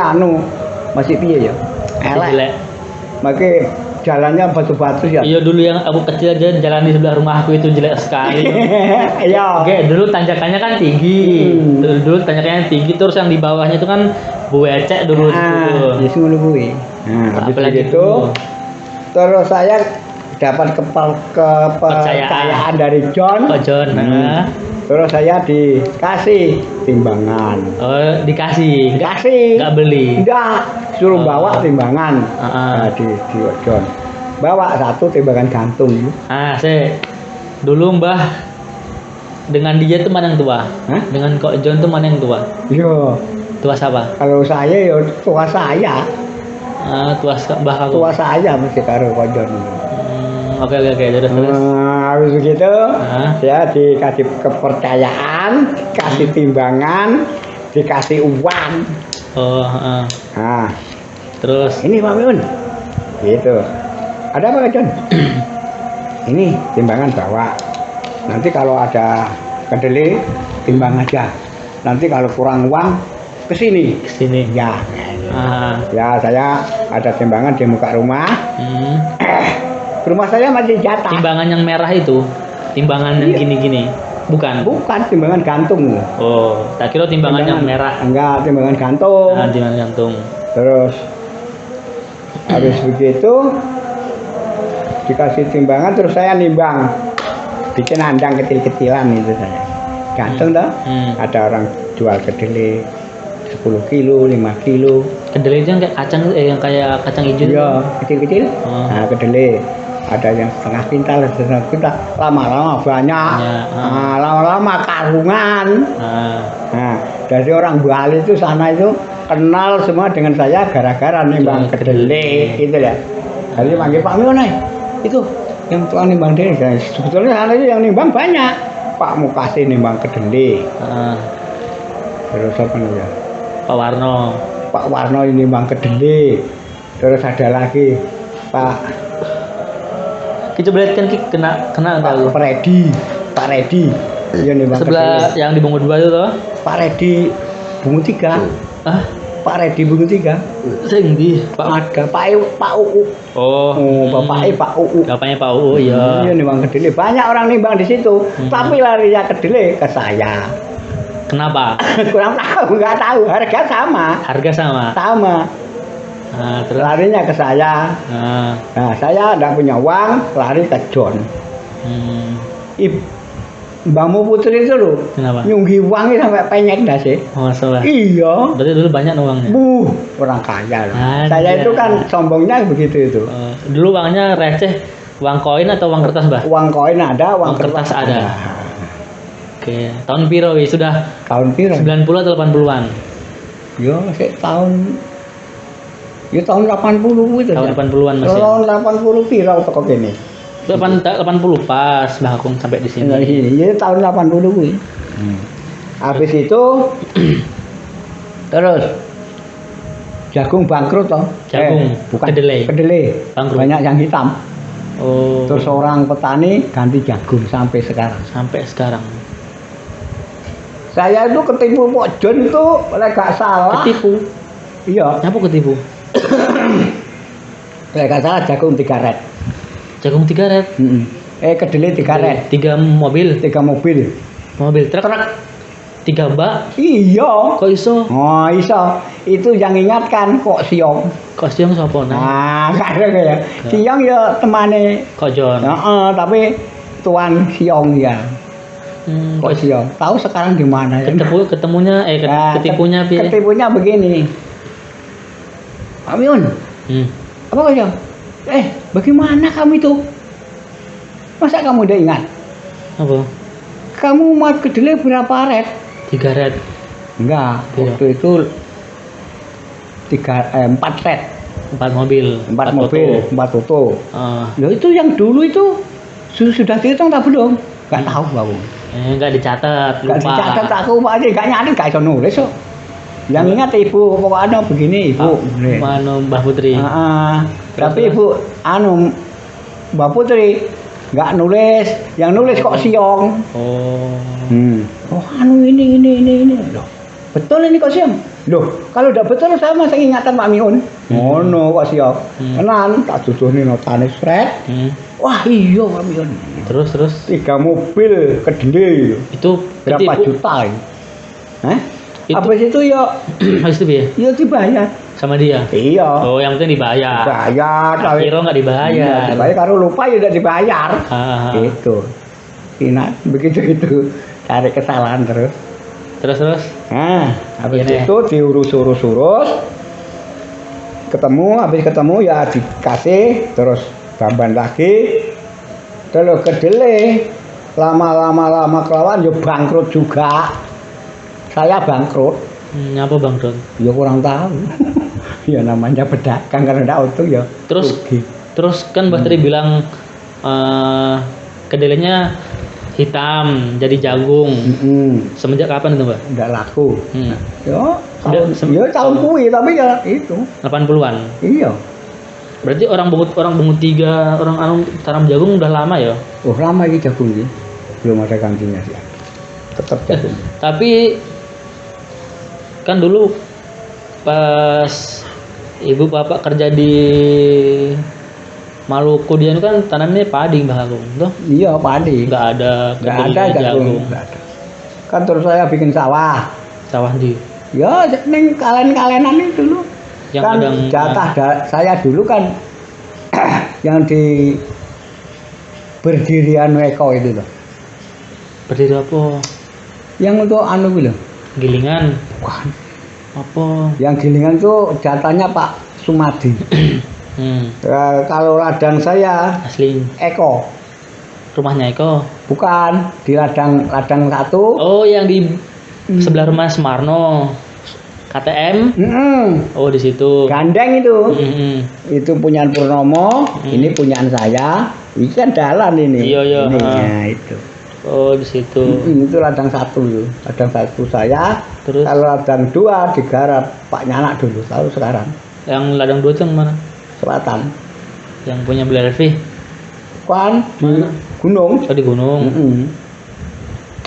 masih piye ya? Jelek. Pakai jalannya batu-batu ya. Iya dulu yang aku kecil aja jalan di sebelah rumahku itu jelek sekali. Iya. Oke, dulu tanjakannya kan tinggi. Dulu tanjakannya tinggi terus yang di bawahnya itu kan buecek dulu Di sini kuwi. Nah, habis Apalagi itu terus saya dapat kepercayaan dari John. Kok John. Terus saya dikasih timbangan. Oh, dikasih. Dikasih. Enggak beli. Enggak, suruh bawa timbangan. Nah, di John. Bawa satu timbangan gantung. Dulu Mbah dengan dia tuh mana yang tua? Hah? Dengan Kok John tuh mana yang tua? Iya. Tua siapa? Kalau saya ya tua saya. Tua Mbah aku. Tua saya mesti karo Kok John. Oke, terus. Habis begitu saya dikasih kepercayaan, dikasih timbangan, dikasih uang. Nah, Terus ini Pak Miun. Gitu. Ada apa Kak John? Ini timbangan bawa. Nanti kalau ada kedelai timbang aja. Nanti kalau kurang uang kesini. Ya. Ya saya ada timbangan di muka rumah. Rumah saya masih jatah. Timbangan yang merah itu, timbangan yang gini-gini. Bukan. Bukan, timbangan gantung. Oh, tak kira timbangannya merah. Enggak, timbangan gantung. Nah, timbangan gantung. Terus habis begitu dikasih timbangan, terus saya nimbang, bikin andang kecil-kecilan itu saya. Gantung toh. Ada orang jual kedelai 10 kilo, 5 kilo. Kedelai itu yang kayak kacang hijau. Iya, kecil-kecil. Oh. Nah, kedelai ada yang setengah kintal, setengah kintal. Lama-lama banyak. Ya, Nah, lama-lama karungan. Nah, dari orang Bali itu sana itu kenal semua dengan saya gara-gara nimbang kedelai gitu ya. Jadi panggil Pak Mion, itu yang tukang nimbang kedelai. Sebetulnya sana itu yang nimbang banyak. Pak Mukasi nimbang kedelai. Terus apa namanya? Pak Warno. Pak Warno ini nimbang kedelai. Terus ada lagi Pak Kita kan kena tahu. Pak Redi. Pak Redi. Iya nimbang Sebelah kedelai. yang di Bungu 2 itu toh. Pak Redi Bungu 3. Pak Redi Bungu 3. Sing di Pak Ada Pak UU. Oh, bapaknya Pak UU. bapaknya Pak UU ya. Iya nimbang kedelai. Banyak orang nimbang di situ. Tapi larinya kedelai ke saya. Kenapa? Kurang tahu, nggak tahu. Harga sama. Harga sama. Sama. Terus Larinya ke saya. Nah, saya nggak punya uang, lari ke John. Mbakmu Putri itu loh. Kenapa? Nyunggi uangnya sampai penyek dah sih. Oh, masalah. Iya. Berarti dulu banyak uangnya. Orang kaya loh. Ada. Saya itu kan sombongnya begitu itu. Dulu uangnya receh, uang koin atau uang kertas, Mbah? Uang koin ada, uang kertas ada. Oke, tahun piro wis sudah? Tahun piro? 90 atau 80-an? Yo, tahun tahun 80 itu. Tahun 80-an masih. Tahun 80 piro toko kene. 80 pas Mbah Agung sampai di sini. Dari sini. Jadi tahun 80 kuwi. Habis itu terus jagung bangkrut toh. Jagung, bukan kedelai. Bangkrut. Banyak yang hitam. Oh. Terus orang petani ganti jagung sampai sekarang. Sampai sekarang. Saya itu ketipu Pak John itu, oleh gak salah. Ketipu. Iya. Apa ketipu? Oleh gak salah jagung 3 ret. Jagung 3 ret. Kedelai 3 ret. 3 mobil. 3 mobil. Mobil truk. 3 mbak. Iya. Kok iso? Oh iso. Itu yang ingatkan kok Siong. Kok Siong sapa Nah, gak ada ya. Siong ya temane Kok John. Tapi tuan Siong ya. Kok Siong. Tahu sekarang di mana ya? Ketemunya ketipunya piye? Ketipunya begini. Pak Miun. Apa kok Siong? Bagaimana kamu itu? Masa kamu udah ingat? Apa? Kamu mau kedelai berapa ret? 3 ret. Enggak, waktu itu 4 ret. 4 mobil. 4 mobil, 4 foto. Loh itu yang dulu itu sudah dihitung tak belum? Enggak tahu aku. Enggak dicatat, lupa. Enggak dicatat aku aja, enggak nyatet, enggak iso nulis kok. Yang ingat ibu, pokoknya begini ibu. Mbah Putri. Tapi ibu Mbah Putri enggak nulis, yang nulis kok Siong. Oh ini. Loh, betul ini kok Siong. Loh, kalau udah betul saya masih ingatan Pak Miun. No kok Siong. Tenan tak duduhne notane sret. Wah iya Pak Miun. Terus 3 mobil kedelai. Itu berapa juta ya? Habis itu ya habis itu ya? Ya dibayar sama dia. Iya. Oh, yang penting dibayar. Kira nggak dibayar. Dibayar kalau lupa ya udah dibayar. Gitu. Begitu itu cari kesalahan terus. Nah, habis itu diurus-urus. Habis ketemu ya dikasih terus tambahan lagi. Terus kedelai lama kelawan ya bangkrut juga. Saya bangkrut. Apa bangkrut? Ya kurang tahu. Ya namanya pedagang karena tidak untung ya. Terus kan Mbak Tri bilang kedelainya hitam jadi jagung. Semenjak kapan itu Mbak? Tidak laku. Ya tahun kuwi tapi ya itu 80-an. Iya. Berarti orang bungut 3 orang tanam jagung udah lama ya? Oh lama ini jagung ini. Belum ada gantinya sih. Tetap jagung. Tapi kan dulu pas ibu bapak kerja di Maluku dia itu kan tanamnya padi Mbah Agung, tuh. Iya, padi. Nggak ada jagung. Nggak ada. Kan terus saya bikin sawah. Sawah di. Ya, neng kalen-kalenan itu dulu. Yang kan kadang jatah saya dulu kan yang di berdirian Weko itu loh. Berdiri apa? Yang untuk anu gitu. Gilingan. Bukan. Apa? Yang gilingan tuh jatahnya Pak Sumadi. Kalau ladang saya Asli. Eko. Rumahnya Eko. Bukan, di ladang 1. Oh, yang di sebelah rumah Semarno. KTM. Oh, di situ. Gandeng itu. Itu punyaan Purnomo, ini punyaan saya. Ini kan jalan ini. Iya. Ini, ya, itu. Oh, di situ. Itu ladang 1 itu. Ladang 1 saya. Terus kalau ladang 2 digarap Pak Nyanak dulu, tahu sekarang. yang ladang 2 itu yang mana? Selatan. Yang punya Beli Elvi. Kan di gunung. Oh, di gunung.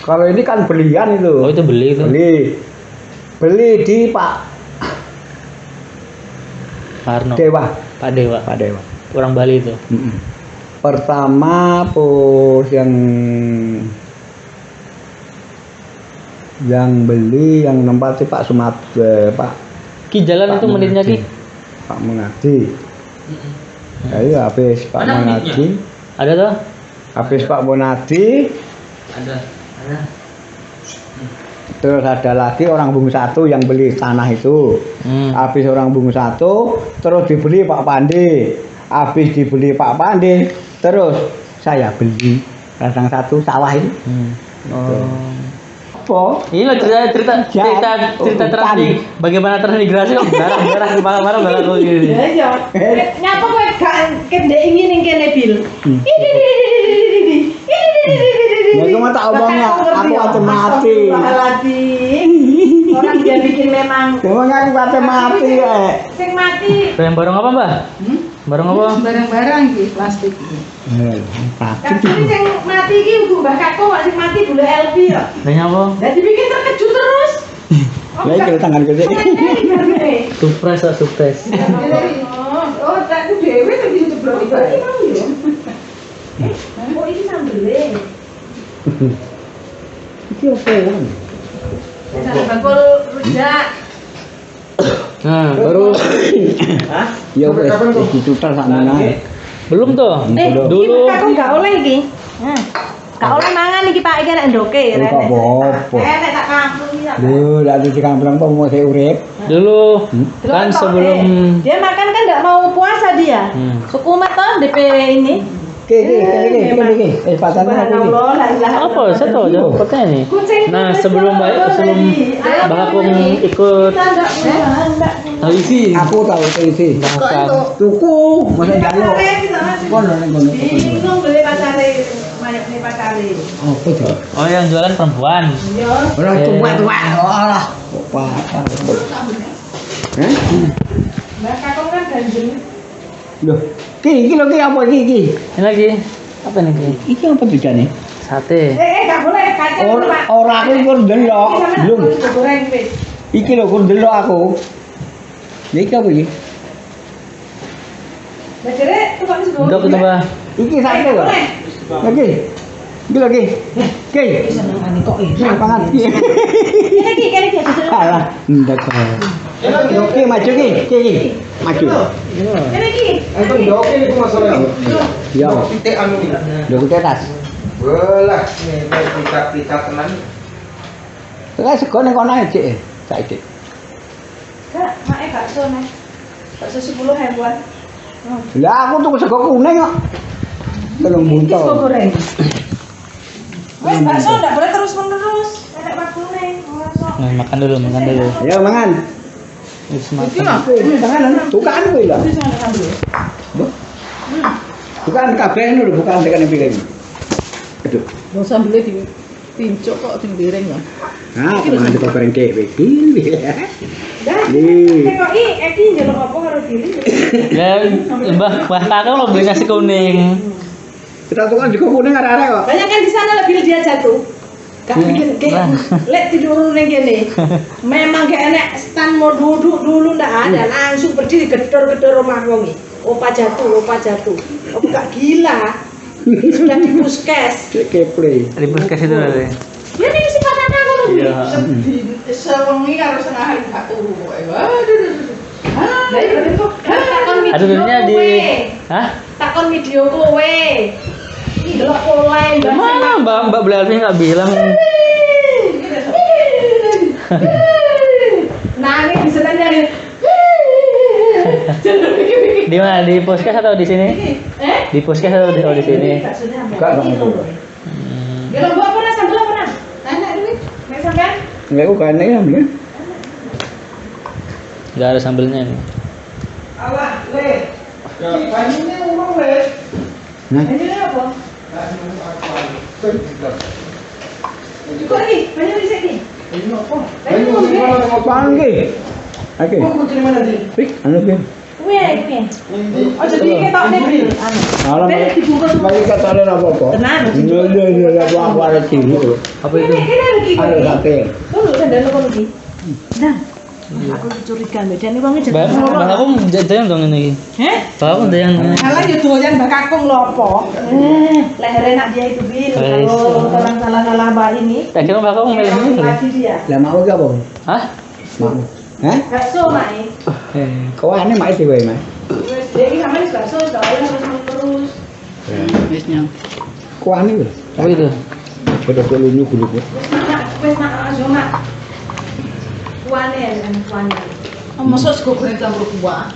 Kalau ini kan belian itu. Oh, itu beli itu. Beli di Pak Parno. Dewa. Pak Dewa. Orang Bali itu. Pertama yang beli yang nempati Pak Pak Ki jalan Pak itu menitnya Ki. Pak Mengaji. Iya, habis Pak Mengaji. Ada toh? Habis Pak Mengaji. Ada. Terus ada lagi orang Bungu 1 yang beli tanah itu. Habis orang Bungu 1 terus dibeli Pak Pandi. Habis dibeli Pak Pandi terus saya beli ladang 1 sawah itu. Apa? Ini cerita terakhir bagaimana transmigrasi kok garah marah enggak kok gini. Ya. Nyapa kowe gak kendek ingin kene bil. Ya cuma tak omongnya aku ate mati. Orang dia bikin memang. Cuma aku ate mati ya. Sing mati. Barang apa, Mbak? Barang apa? Barang-barang iki plastik iki. Plastik. Tapi sing mati iki untuk Mbah Kako sing mati bule LP ya. Lah apa? Jadi bikin terkejut terus. Ya iki tangan gede. Surprise. Oh, tak ku dhewe tak diceblok iki mau ya. Oh, iki sambele. Iki apa ya? Bakul rujak. Nah, baru Ya wis dicutal sakmene ae. belum tuh. Belum. Dulu Aku enggak oleh iki. Gak oleh mangan iki Pak iki nek ndoke Ora apa-apa. Nek tak kampung iki. Lho, lak di kampung kok mau urip. dulu kan sebelum dia makan kan enggak mau puasa dia. Sukumat toh DP ini. Iki. Pasangan aku iki. apa saya tahu aja kotanya nih. Nah, sebelum Mbak Akung ikut Talisi. Aku tahu isi. Tuku, masa jaluk. Kono ning kono. Bingung beli pacare, mayakne pacare. Apa to? Oh, yang jualan perempuan. Iya. Ora tuwek-tuwek. Alah, kok pasar. Mbak Kakung kan ganjeng. Loh, iki lho ki apa iki? Ini lagi apa nih Ki? Iki apa bedane? Sate. Enggak boleh kacang. Ora aku iku ndelok. Belum. Goreng wis. Iki lho ku ndelok aku. Iki apa iki? Lah jere tukang sego. Untuk itu Mbak. Iki sate kok. Lagi. Iki lagi. Ki. Senengane kok Pangan. Kene iki. Alah, ndak kok. Ki maju ki. Maju. Kene iki. Itu ndoke niku masalah. Ya. Titik anu iki. Lho ku tetas. Welah, pitak tenan. Tekan sego ning kono ae, Cik. Saiki. Kak, mae bakso nih. Bakso 10 ribuan. Lah aku tuku sego kuning kok. Telung Sego buntel. goreng. Wes bakso ndak boleh terus-menerus. Enak waktune. Nah, makan dulu. Ayo mangan. Wis Iki makan. lho. Tangan tukan kuwi lho. Wis ana sambel. Bukan kabeh lho, bukan tekan piring. Aduh. Mau sambelnya di pincuk kok di piring ya. Nah, mangan di goreng dhewe iki. Dah. Nih. Tengok iki njaluk apa karo diri. Ya, Mbah Kakung lo beli nasi kuning. Kita tukang juga kuning arek-arek kok. Banyak kan di sana lebih dia jatuh. Gak bikin kayak lek tidur ning kene. Memang gak enak stand mau duduk dulu ndak ada, langsung berdiri gedor-gedor omah wong iki. Opa jatuh. Oh, enggak gila. Ini sudah di puskes. Keple. Di puskes itu ada. Ya ini sifat aku loh. Iya. Sewengi karo setengah hari gak turu kowe. Waduh. Ada dunia di. Hah? Takon video kowe. Ini delok polai. Mana Mbak Belvi nggak bilang? Nangis bisa tanya. Di mana? Di puskes atau di sini? Di puskes atau di sini? Enggak dong. Kalau gua pernah sambel pernah. Tanya dulu. Nek sampean? Enggak kok kan ya. Nggak ada sambelnya nih. Alah, le. Ya, banyune urung le. Ini apa? Kok lagi? Banyak di sini. Ini apa? Banyak mobil. Apaan ki? Oke. Kok kucing mana di? Pik, anu ki. Kuwi. Oh jadi ketokne bil. Anu. Alam. Ben dibungkus. Lagi katane apa-apa. Tenan. Iya, aku ada cilik. Apa itu? Ini lagi Ada kok. sate. Tunggu sandal kok lagi. Nah. Aku curiga medan ini wonge Bang aku jajan dong ini. Heh? Bang aku jajan. Salah ya doyan Mbak Kakung lho apa? Leher enak dia itu bil. Kalau orang salah-salah Mbak ini. Tak kira Bang aku milih ini. Lagi dia. Lah mau ki apa? Hah? Mau. Hah? Bakso Mai. Kau aneh mak sih wae, Mas. Wes dia iki sampeyan bakso soalnya harus terus. Wesnya. Kau aneh lho. Apa itu? Pada pelunyu gulu. Wes nak aja mak. Kuane. Masa sego goreng campur kuah.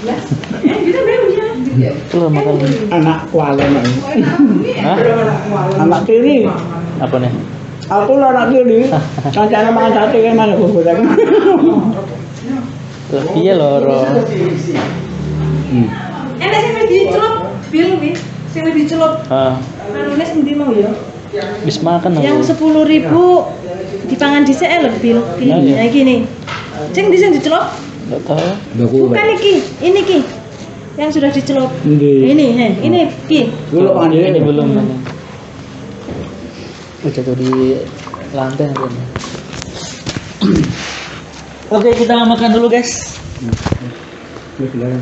Ya. Kita baru ya. Itu makan. Anak kuala mak. Hah? Anak tiri. Apa nih? Aku lah anak tiri. Kancane makan sate kan mana kok goreng. Tuh piye loro. Enak sing wis dicelup bil wi. Sing wis dicelup. Ah, Anune sing ndi mau ya? bis makan Yang aku. 10.000 dipangan dhisik lho bil. Nah, iya. Ya iki nih. Sing ndi sing dicelup? Enggak tahu. Bukan iki, ini ki. Yang sudah dicelup. Ndi? Ini ki. Gulu mandi Ini belum ini. Jatuh di lantai nanti. Oke, kita makan dulu, guys. Wis lah.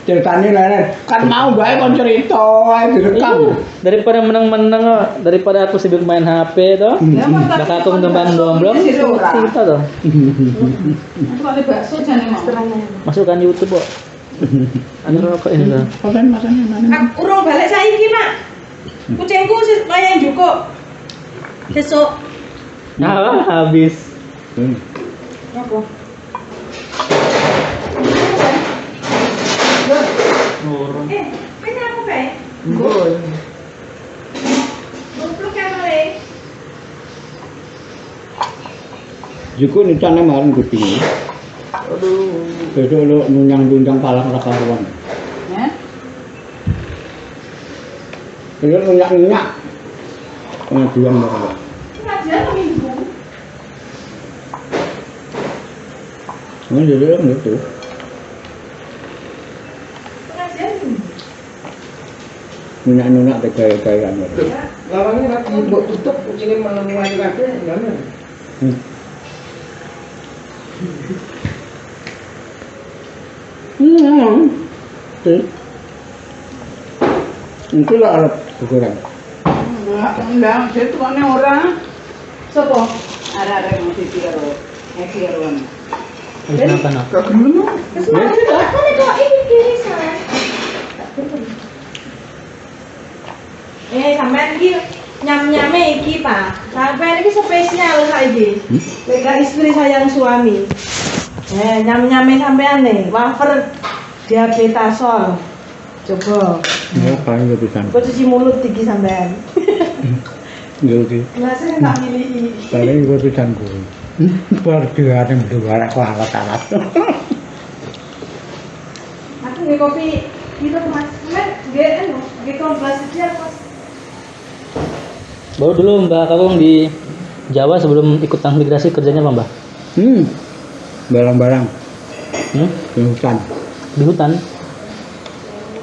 Ceritane leren. Kan mau bae kon cerita ae direkam. Daripada menang-menang, daripada aku sibuk main HP toh. Bakal aku tembang domblong. Kita toh. Aku kali bakso jane mau. Masukkan YouTube, kok. Anu rokok ini loh. Makan mana? Urung balik saiki, Pak. Kucingku sih yang jukuk. Besok. Nah, habis. Apa? Ini apa, Pak? Goblok ya, Pak. Juku ni cane marang kuping. Aduh. Besok lo nunyang-nunyang palang ra karuan. Ya. Besok nunyak-nunyak. Pengaduan mereka. Pengajian apa minggu? Ini jadi gitu. Pengajian minggu. Nunyak-nunyak tegaya-gayaan mereka. Lawangnya lagi mbok tutup kucingnya menemukan kabeh gimana? Itu lah alat ukuran. Enggak, saya tukangnya orang. Sopo? Ada yang masih karo. Karo. Habis makan aku. Kagum. Kesuwen sudah. Kan itu ini kirisan. Sampean iki nyam-nyame iki, Pak. Sampean iki spesial saiki. Lega istri sayang suami. Nyam-nyame sampean nih, wafer diabetasol. Coba. Ya, paling kepisan. Kok cuci mulut iki sampean. Ya, oke. Lah saya tak milih. Paling kepisan gue. Perjuangan yang berdua aku alat-alat. Aku nggak kopi gitu Mas. Nggak anu, nggak komplas dia Mas. Baru dulu Mbak Kakung di Jawa sebelum ikut transmigrasi kerjanya apa Mbak? Barang-barang Di di hutan. hutan?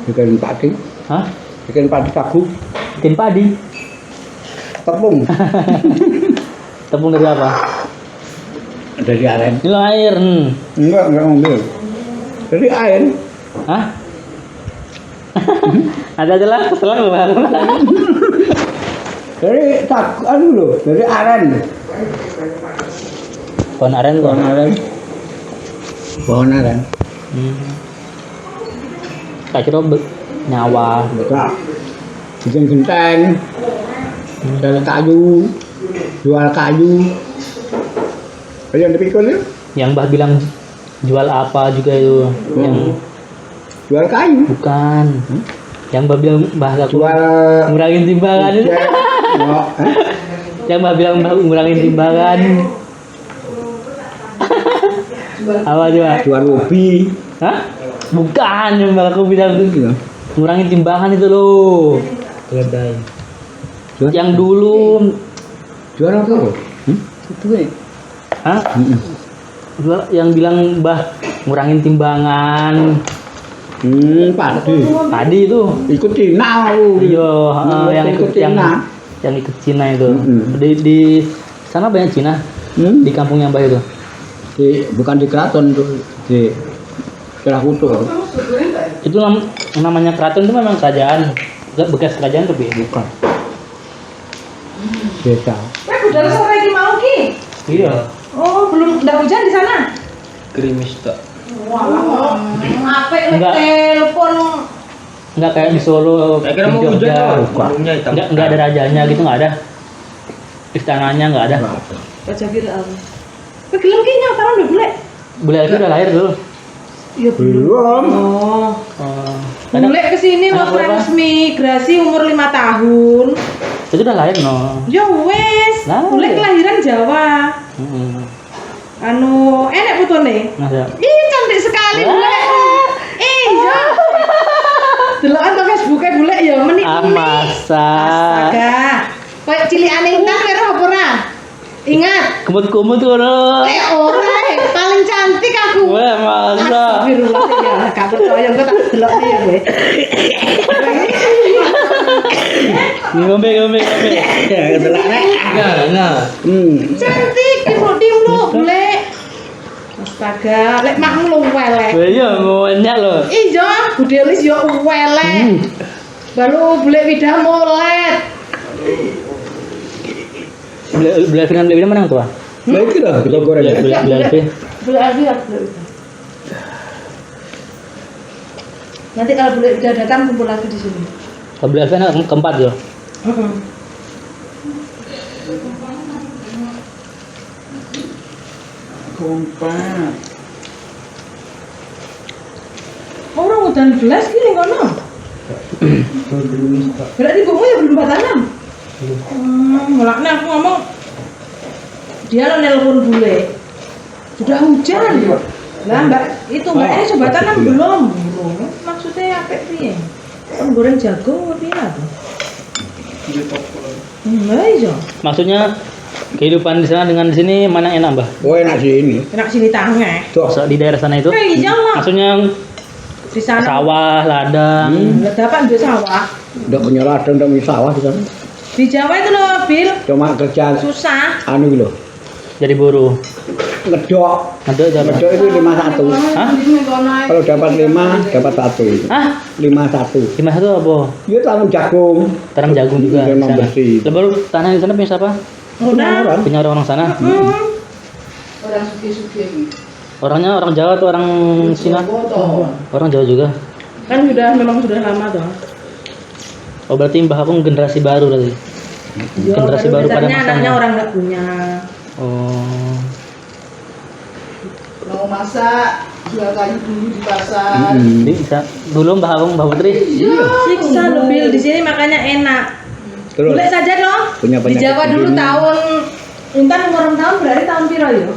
Bikin padi. Hah? Bikin padi sagu. Bikin padi? Tepung. Tepung dari apa? Dari aren. Ini air. Enggak ngambil. Dari air. Hah? Ada aja lah, selang Bang. Dari tak anu lho, dari aren. Pohon aren tuh. Pohon aren. Pohon aren. Tak kira nyawa. Enggak. Bikin genteng. Jual kayu. Jual kayu. Yang dipikul ya? Yang Mbah bilang jual apa juga itu? Yang Jual kayu. bukan. Yang Mbah bilang Mbah aku Jual ngurangin timbangan itu. Oh, Yang Mbah bilang Mbah ngurangin timbangan. Apa coba? jual ubi. Hah? Bukan yang Mbah aku bilang itu. Gitu. Ngurangin timbangan itu loh. Keledai. Yang dulu. Jual apa? Itu ya. Hah? Jual yang bilang Mbah ngurangin timbangan. Padi. Tadi itu. Ikut Cina aku. Iya, yang ikut Cina. yang ikut Cina itu. Mm-mm. Di sana banyak Cina di kampungnya Mbah itu. Bukan di keraton tuh, di Kerah Kutu. Itu namanya keraton itu memang kerajaan. Bekas kerajaan tapi Bukan. Desa. Udah sore ini mau Ki. iya. Oh, belum udah hujan di sana? Gerimis tak. Wah, apik lek Enggak. telepon. Enggak kayak di Solo, Saya kira di mau hujan Jogja. loh. Gunungnya hitam. Enggak ada rajanya gitu, enggak ada. Istananya enggak ada. Raja Fir'aun. Kowe gelem ki nyotaran udah boleh? Bule itu udah lahir dulu. Iya Belum. Oh. Kadang- Bule kesini anak waktu berapa? migrasi umur 5 tahun. itu udah lahir no. Ya wes, Nah, bule iya. kelahiran Jawa. Anu, enek fotone. Nah, ya. Ih, cantik sekali bule. Iya. Delokan to Facebooke bule ya Ah, menik-menik. masa. Astaga. Kayak cilikane Intan karo apa ora? Ingat, Kumut-kumut tuh no. ora paling cantik aku. Wah, masa. Astagfirullah ya, gak percaya kok tak delok ya kowe. Ngombe. Ya, Enggak. Cantik, tim lu, bule. Astaga, lek makmu lu welek. Wah, iya banyak loh. Iya, Budelis yo welek. Baru bule widah molet. Beli dengan beli mana tuh? Baik lah, kita goreng. Beli Alfi. Bule Alfi ya, bule widah. Nanti kalau bule widah datang kumpul lagi di sini. Kalau beli Alfi anak keempat ya. Kompak. Orang udan belas gini kono. Berarti ibumu ya belum tanam. Mulaknya aku ngomong dia lo nelpon bule. Sudah hujan. Lah mbak, itu mbak ini coba tanam belum? Maksudnya apa piye? Kan goreng jagung apa piye apa? Enggak iya. Maksudnya kehidupan di sana dengan di sini mana yang enak, Mbah? Oh, enak sih ini. Enak sini tangeh. Tuh. Masa di daerah sana itu? Iya lah. Maksudnya Di sana sawah, ladang. nggak dapat di sawah. Udah punya ladang, udah punya sawah di sana. Di Jawa itu loh, Bil, Cuma kerja susah. anu loh. Jadi buruh. Ngedok. Ada apa? Ngedok itu 51. Hah? Kalau dapat 5, dapat 1. Hah? 51. Gimana satu apa? Dia tanam jagung. Tanam jagung juga di Memang sana. bersih. Lah baru tanah di sana punya siapa? Udah. Punya orang sana. Orang suki-suki. Orangnya orang Jawa atau orang Cina? Orang Jawa juga. Kan memang sudah lama toh. Oh berarti mbah aku generasi baru berarti. Iya, Generasi baru pada biasanya anaknya masanya. orang nggak punya. Oh. Mau masak, jual kayu dulu di pasar. Jadi bisa dulu mbah aku mbah Putri. Siksa loh Bil, di sini makanya enak. Terus Boleh saja dong. Punya Di penyakit Jawa dulu begini. tahun Intan umur tahun berarti tahun piro ya?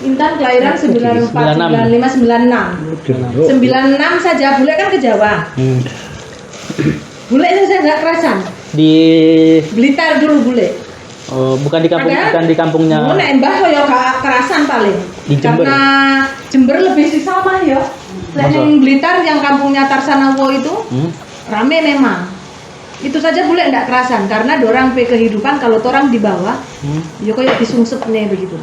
Intan kelahiran 94, 95, 96. 96 saja bule kan ke Jawa. Bule saja nggak kerasan. Di Blitar dulu bule. oh, bukan di kampung, Ada? bukan di kampungnya. Oh, nek mbah yo gak kerasan paling. Di Jember. Karena Jember lebih sih sama ya. Lek Masa? ning Blitar yang kampungnya Tarsanawo itu rame memang. Itu saja bule ndak kerasan karena dorang pe kehidupan kalau orang di bawah yo kayak disungsepne begitu.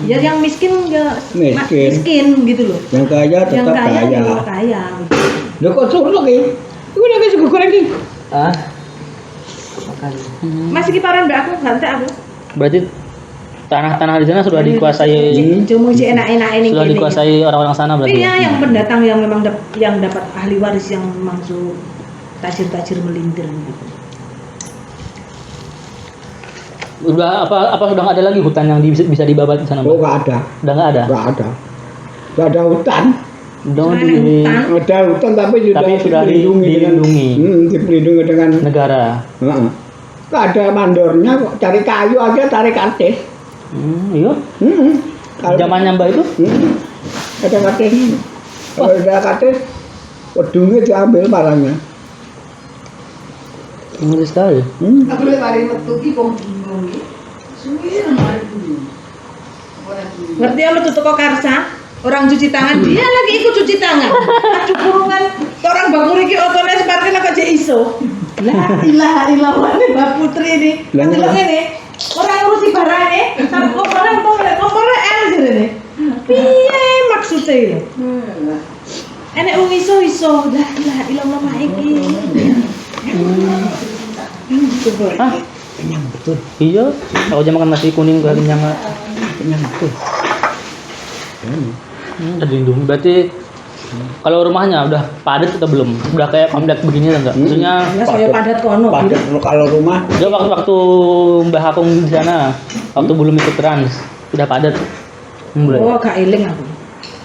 Ya yang miskin ya Miskin. gitu loh. Yang kaya Yang tetap kaya kaya. ya kaya. Lho kok suruh lagi? Iku lagi sego goreng iki. Ah. Makanya. Masih kiparan mbak aku, gantek aku. Berarti tanah-tanah di sana sudah dikuasai Cuma si enak-enak ini. sudah dikuasai orang-orang sana berarti. Iya, yang pendatang yang memang yang dapat ahli waris yang masuk tajir-tajir melintir gitu. Udah apa sudah nggak ada lagi hutan yang bisa dibabat di sana? Oh, Mbak? enggak ada. Udah nggak ada. Enggak ada. Enggak ada hutan. Udah Cuma di ada hutan. Ada hutan tapi sudah dilindungi dilindungi. dipelindungi dengan negara. heeh. Enggak ada mandornya kok. Cari kayu aja tarik artis. Iya. Kalau Zamannya Mbak itu? ada kartis. Kalau ada kartis, wedungnya diambil barangnya. Ngeri sekali. Aku le mari metu ki wong bingung iki. Suwi nang mari dulu. Ora dulu. Ngerti ya metu toko Karsa? Orang cuci tangan, dia lagi ikut cuci tangan. Aduh kurungan, orang bakur iki otone sepatu lah kok jek iso. La ilaha illallah ini Mbak Putri ini. Lah, Delok ngene. Orang ngurusi barane, sampe kompornya L jarene. Piye maksudnya iki? Enek wong iso-iso. La ilaha illallah mah iki. Coba. Ah, Kenyang betul. iya. Aku aja makan nasi kuning udah kenyang. Kenyang betul. Terlindungi. Berarti kalau rumahnya udah padat atau belum? Udah kayak komplek begini atau enggak? Maksudnya Ya saya padat kono. Padat kalau rumah dia waktu Mbah Akung di sana, waktu belum ikut trans, udah padat. Mulai. Oh, gak eling aku.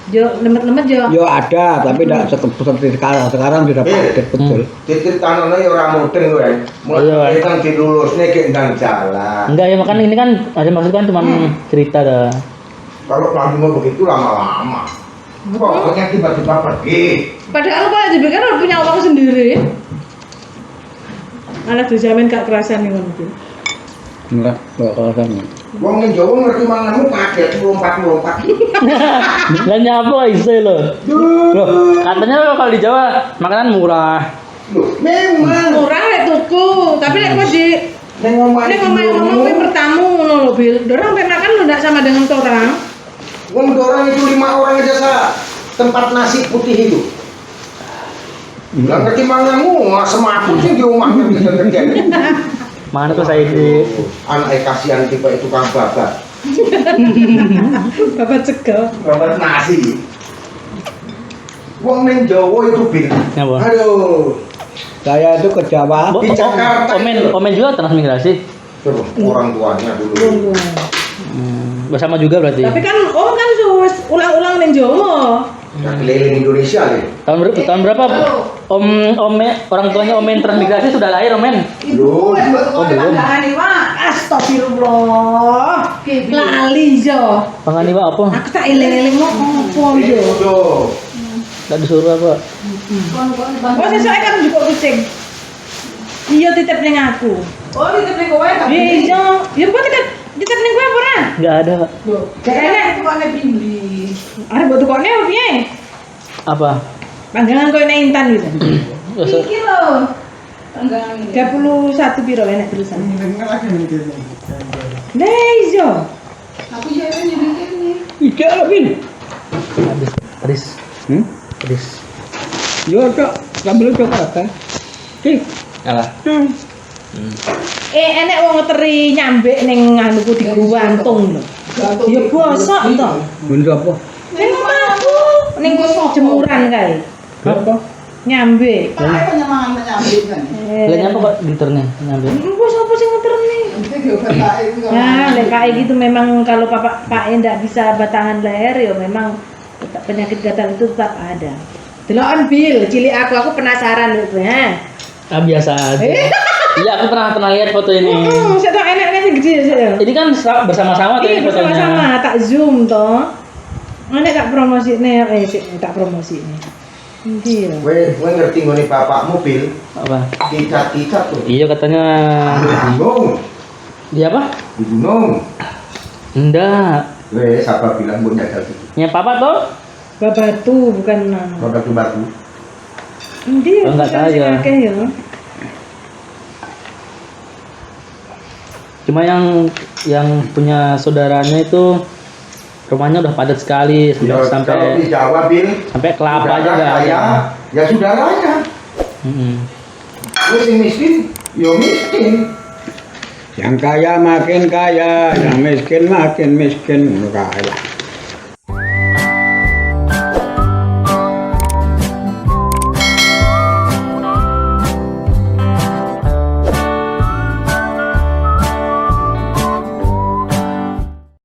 Yo lemet-lemet yo. yo ada tapi tidak seperti sekarang. Sekarang sudah padat betul. Titik tanahnya ya orang mudeng kowe. Mulai Iya. kan dilulusne ke ndang jalan. Enggak ya, makan ini kan ada maksud kan cuma cerita dah. Kalau lagi mau begitu lama-lama. Pokoknya tiba-tiba pergi. Padahal Pak JB kan punya uang sendiri. Malah dijamin gak kerasan nih mungkin. Enggak kerasan. Wong ning Jawa ngerti manganmu padet lompat-lompat. Lah nyapa iso lo. Loh, katanya kalau di Jawa makanan murah. Loh, memang Murah lek tuku, tapi lek kok di ning omahe nek ngomong kowe pertamu ngono lho, Bil. Dorang pe makan lu ndak sama dengan orang. wong dorang itu 5 orang aja tempat nasi putih itu. Lah ngerti manganmu semaput sing di omahnya gede-gede. Mana tuh saya di Anak kasihan tipe itu tukang babat. Bapak cegah. Babat nasi. Wong ning Jawa itu bil. Nyapa? Aduh. Saya itu ke Jawa. Di Jakarta Omen juga transmigrasi. Tuh, orang tuanya dulu. Bersama juga berarti. Tapi kan om kan wis ulang-ulang ning Jawa. Ya keliling Indonesia nih. Tahun berapa? Orang tuanya Omen transmigrasi sudah lahir, Omen. Belum. Oh, belum. Astagfirullah. Lali yo. Pangani Pak apa? Aku tak eling-eling ngopo yo. Tuh. Enggak disuruh apa? Oh, sesuk kan juga kucing. Iya titip ning aku. Oh, di tepi kowe kan. Iya, ya kok titip ning kowe apa ora? Enggak ada, Pak. Gak enak. Itu kok bimbi. Are mbok tukone piye? Apa? Panggangan koyo nek Intan gitu. Iki lho. Tanggang ini. 31 piro enek tulisan. Nah, iya. Aku ya ini ini. Tidak lebih. Habis. Pedes. Pedes. Yo kok sambil kok apa? Ki. Alah. Enek wong ngeteri nyambek ning anuku digantung lho. Ya bosok to. Benda apa? Ning omahku ning jemuran kae. Apa? Nyambek. Pak penyemangan menyambut kan. Lah nyapa kok diterne nyampe? Engko sapa sing ngeterni? Itu geobatak itu kan. Nah, lek kayak gitu memang kalau Pak ndak bisa batangan leher ya memang tetap penyakit gatal itu tetap ada. Delokan Bil, cilik aku penasaran lho, ha. Ah biasa aja. Iya, aku pernah lihat foto ini. Saya tahu enaknya sing gede ya. Ini kan bersama-sama tuh Iya fotonya. bersama-sama, tak zoom toh. Mana tak promosi nih, tak promosi nih. Iya. Kowe ngerti ngene bapakmu bil? Apa? Ticat-ticat tuh. Iya katanya Di gunung. dia apa? Di gunung. Enggak. Weh, siapa bilang mau jaga gitu? Nya papa tuh? Babatu bukan nang. Batu-batu. Dia Oh, enggak tahu ya. ya. Cuma yang punya saudaranya itu Rumahnya udah padat sekali Ya, kalau sampai di Jawa Bil, sampai kelapa aja saudara nggak ada. kaya, ya saudaranya. Terus yang miskin, ya miskin. Yang kaya makin kaya, yang miskin makin miskin. Kalah.